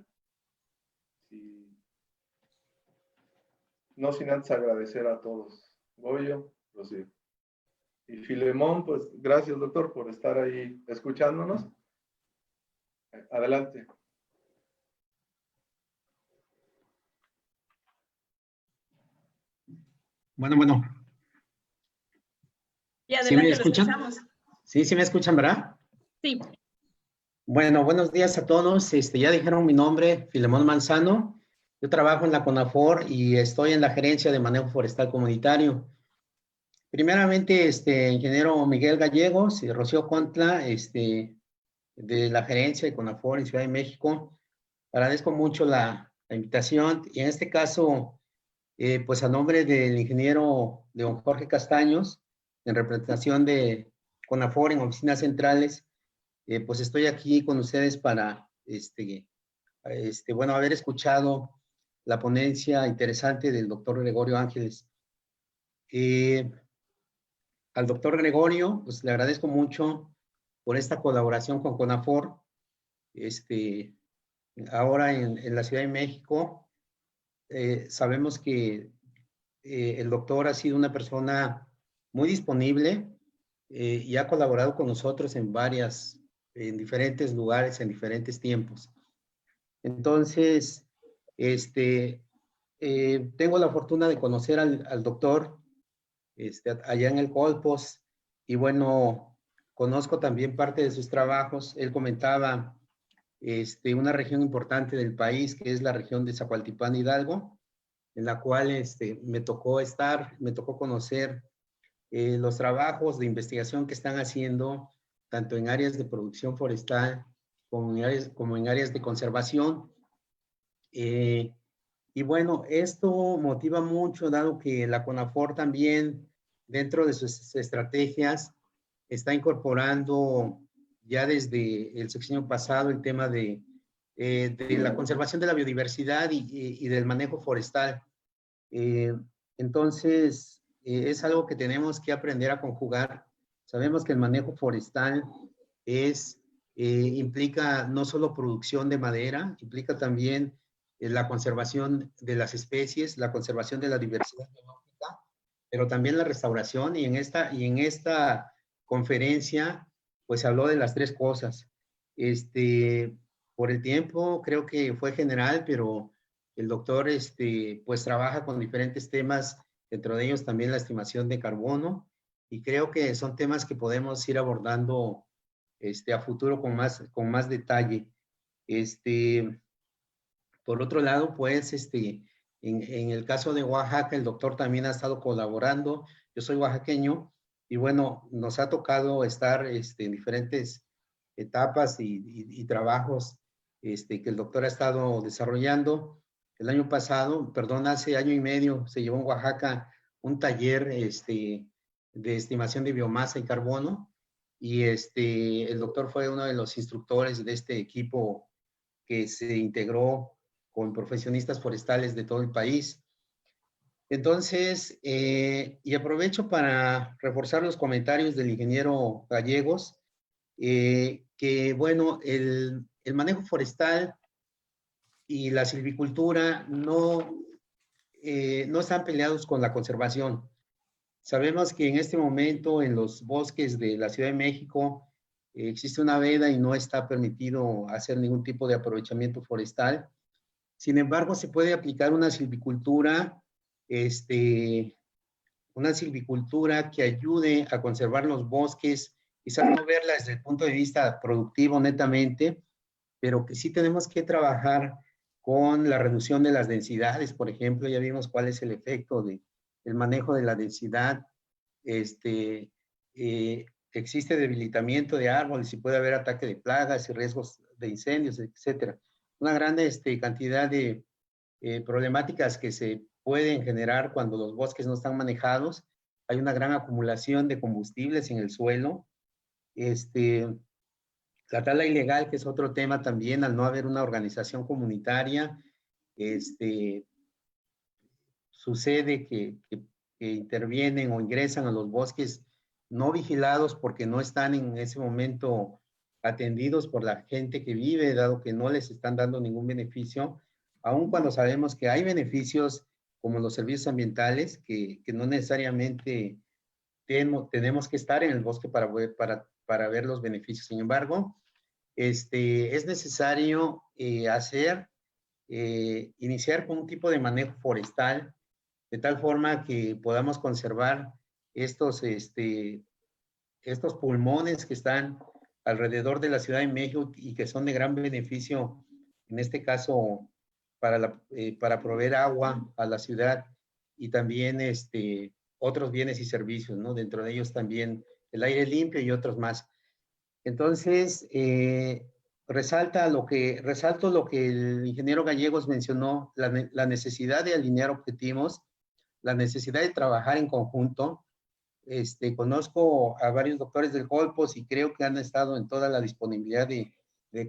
no sin antes agradecer a todos. Goyo, Rocío. Y Filemón, pues gracias, doctor, por estar ahí escuchándonos. Adelante. Bueno. Y adelante, ¿Sí me lo escuchan? escuchamos. Sí me escuchan, ¿verdad? Sí. Bueno, buenos días a todos. Ya dijeron mi nombre, Filemón Manzano. Yo trabajo en la CONAFOR y estoy en la gerencia de manejo forestal comunitario. Primeramente, ingeniero Miguel Gallegos y Rocío Contla, de la gerencia de CONAFOR en Ciudad de México. Agradezco mucho la invitación, y en este caso, pues a nombre del ingeniero León Jorge Castaños, en representación de CONAFOR en oficinas centrales, pues estoy aquí con ustedes para, bueno, haber escuchado la ponencia interesante del doctor Gregorio Ángeles. Al doctor Gregorio, pues le agradezco mucho por esta colaboración con CONAFOR. Ahora en la Ciudad de México, sabemos que el doctor ha sido una persona muy disponible y ha colaborado con nosotros en diferentes lugares, en diferentes tiempos. Entonces, tengo la fortuna de conocer al doctor allá en el Colpos, y bueno, conozco también parte de sus trabajos. Él comentaba una región importante del país, que es la región de Zacualtipán, Hidalgo, en la cual me tocó conocer los trabajos de investigación que están haciendo, tanto en áreas de producción forestal como en áreas de conservación. Y bueno, esto motiva mucho, dado que la CONAFOR también, dentro de sus estrategias, está incorporando ya desde el sexenio pasado el tema de la conservación de la biodiversidad y del manejo forestal. Entonces, es algo que tenemos que aprender a conjugar. Sabemos que el manejo forestal implica no solo producción de madera, implica también la conservación de las especies, la conservación de la diversidad biológica, pero también la restauración. Y en esta conferencia, pues se habló de las tres cosas. Por el tiempo, creo que fue general, pero el doctor pues trabaja con diferentes temas, dentro de ellos también la estimación de carbono, y creo que son temas que podemos ir abordando a futuro con más detalle. Por otro lado, pues, en el caso de Oaxaca, el doctor también ha estado colaborando. Yo soy oaxaqueño y bueno, nos ha tocado estar en diferentes etapas y trabajos que el doctor ha estado desarrollando. El año pasado, hace año y medio, se llevó en Oaxaca un taller de estimación de biomasa y carbono, y el doctor fue uno de los instructores de este equipo que se integró con profesionistas forestales de todo el país. Entonces, y aprovecho para reforzar los comentarios del ingeniero Gallegos, que bueno, el manejo forestal y la silvicultura no están peleados con la conservación. Sabemos que en este momento en los bosques de la Ciudad de México existe una veda y no está permitido hacer ningún tipo de aprovechamiento forestal. Sin embargo, se puede aplicar una silvicultura que ayude a conservar los bosques, quizás no verla desde el punto de vista productivo netamente, pero que sí tenemos que trabajar con la reducción de las densidades. Por ejemplo, ya vimos cuál es el efecto del manejo de la densidad. Existe debilitamiento de árboles y puede haber ataque de plagas y riesgos de incendios, etcétera. Una gran cantidad de problemáticas que se pueden generar cuando los bosques no están manejados. Hay una gran acumulación de combustibles en el suelo. La tala ilegal, que es otro tema también, al no haber una organización comunitaria, sucede que intervienen o ingresan a los bosques no vigilados porque no están en ese momento atendidos por la gente que vive, dado que no les están dando ningún beneficio, aun cuando sabemos que hay beneficios como los servicios ambientales, que no necesariamente tenemos que estar en el bosque para ver los beneficios. Sin embargo, es necesario iniciar con un tipo de manejo forestal, de tal forma que podamos conservar estos pulmones que están alrededor de la Ciudad de México y que son de gran beneficio, en este caso, para proveer agua a la ciudad, y también otros bienes y servicios, ¿no? Dentro de ellos también el aire limpio y otros más. Entonces, resalto lo que el ingeniero Gallegos mencionó, la necesidad de alinear objetivos, la necesidad de trabajar en conjunto. Conozco a varios doctores del Colpos y creo que han estado en toda la disponibilidad de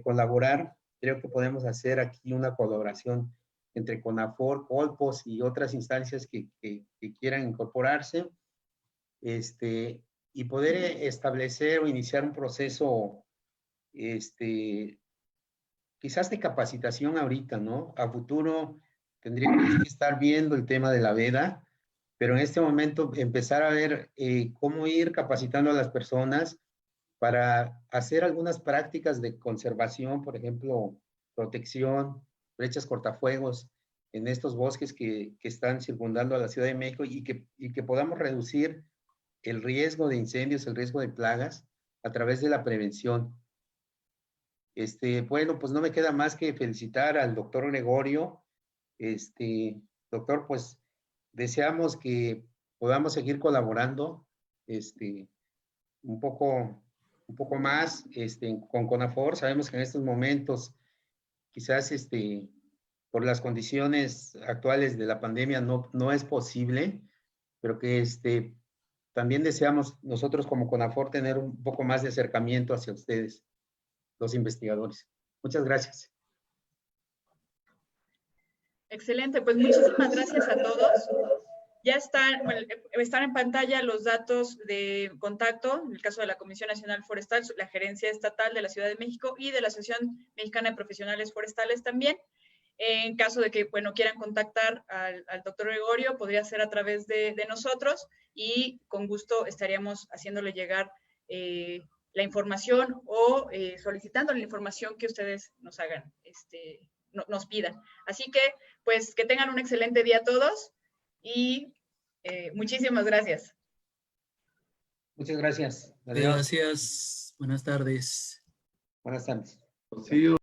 colaborar. Creo que podemos hacer aquí una colaboración entre CONAFOR, Colpos y otras instancias que quieran incorporarse, y poder establecer o iniciar un proceso, quizás de capacitación ahorita, ¿no? A futuro tendríamos que estar viendo el tema de la veda, pero en este momento empezar a ver cómo ir capacitando a las personas para hacer algunas prácticas de conservación, por ejemplo, protección, flechas cortafuegos en estos bosques que están circundando a la Ciudad de México y que podamos reducir el riesgo de incendios, el riesgo de plagas a través de la prevención. Bueno, pues no me queda más que felicitar al doctor Gregorio. Doctor, pues deseamos que podamos seguir colaborando un poco más con CONAFOR. Sabemos que en estos momentos quizás por las condiciones actuales de la pandemia no es posible, pero que también deseamos nosotros como CONAFOR tener un poco más de acercamiento hacia ustedes, los investigadores. Muchas gracias. Excelente, pues muchísimas gracias a todos. Ya están en pantalla los datos de contacto, en el caso de la Comisión Nacional Forestal, la Gerencia Estatal de la Ciudad de México y de la Asociación Mexicana de Profesionales Forestales también. En caso de que, bueno, quieran contactar al doctor Gregorio, podría ser a través de nosotros y con gusto estaríamos haciéndole llegar la información o solicitando la información que ustedes nos hagan, nos pidan. Así que, pues, que tengan un excelente día todos y muchísimas gracias. Muchas gracias. Adiós. Gracias. Buenas tardes. Buenas tardes. Sí,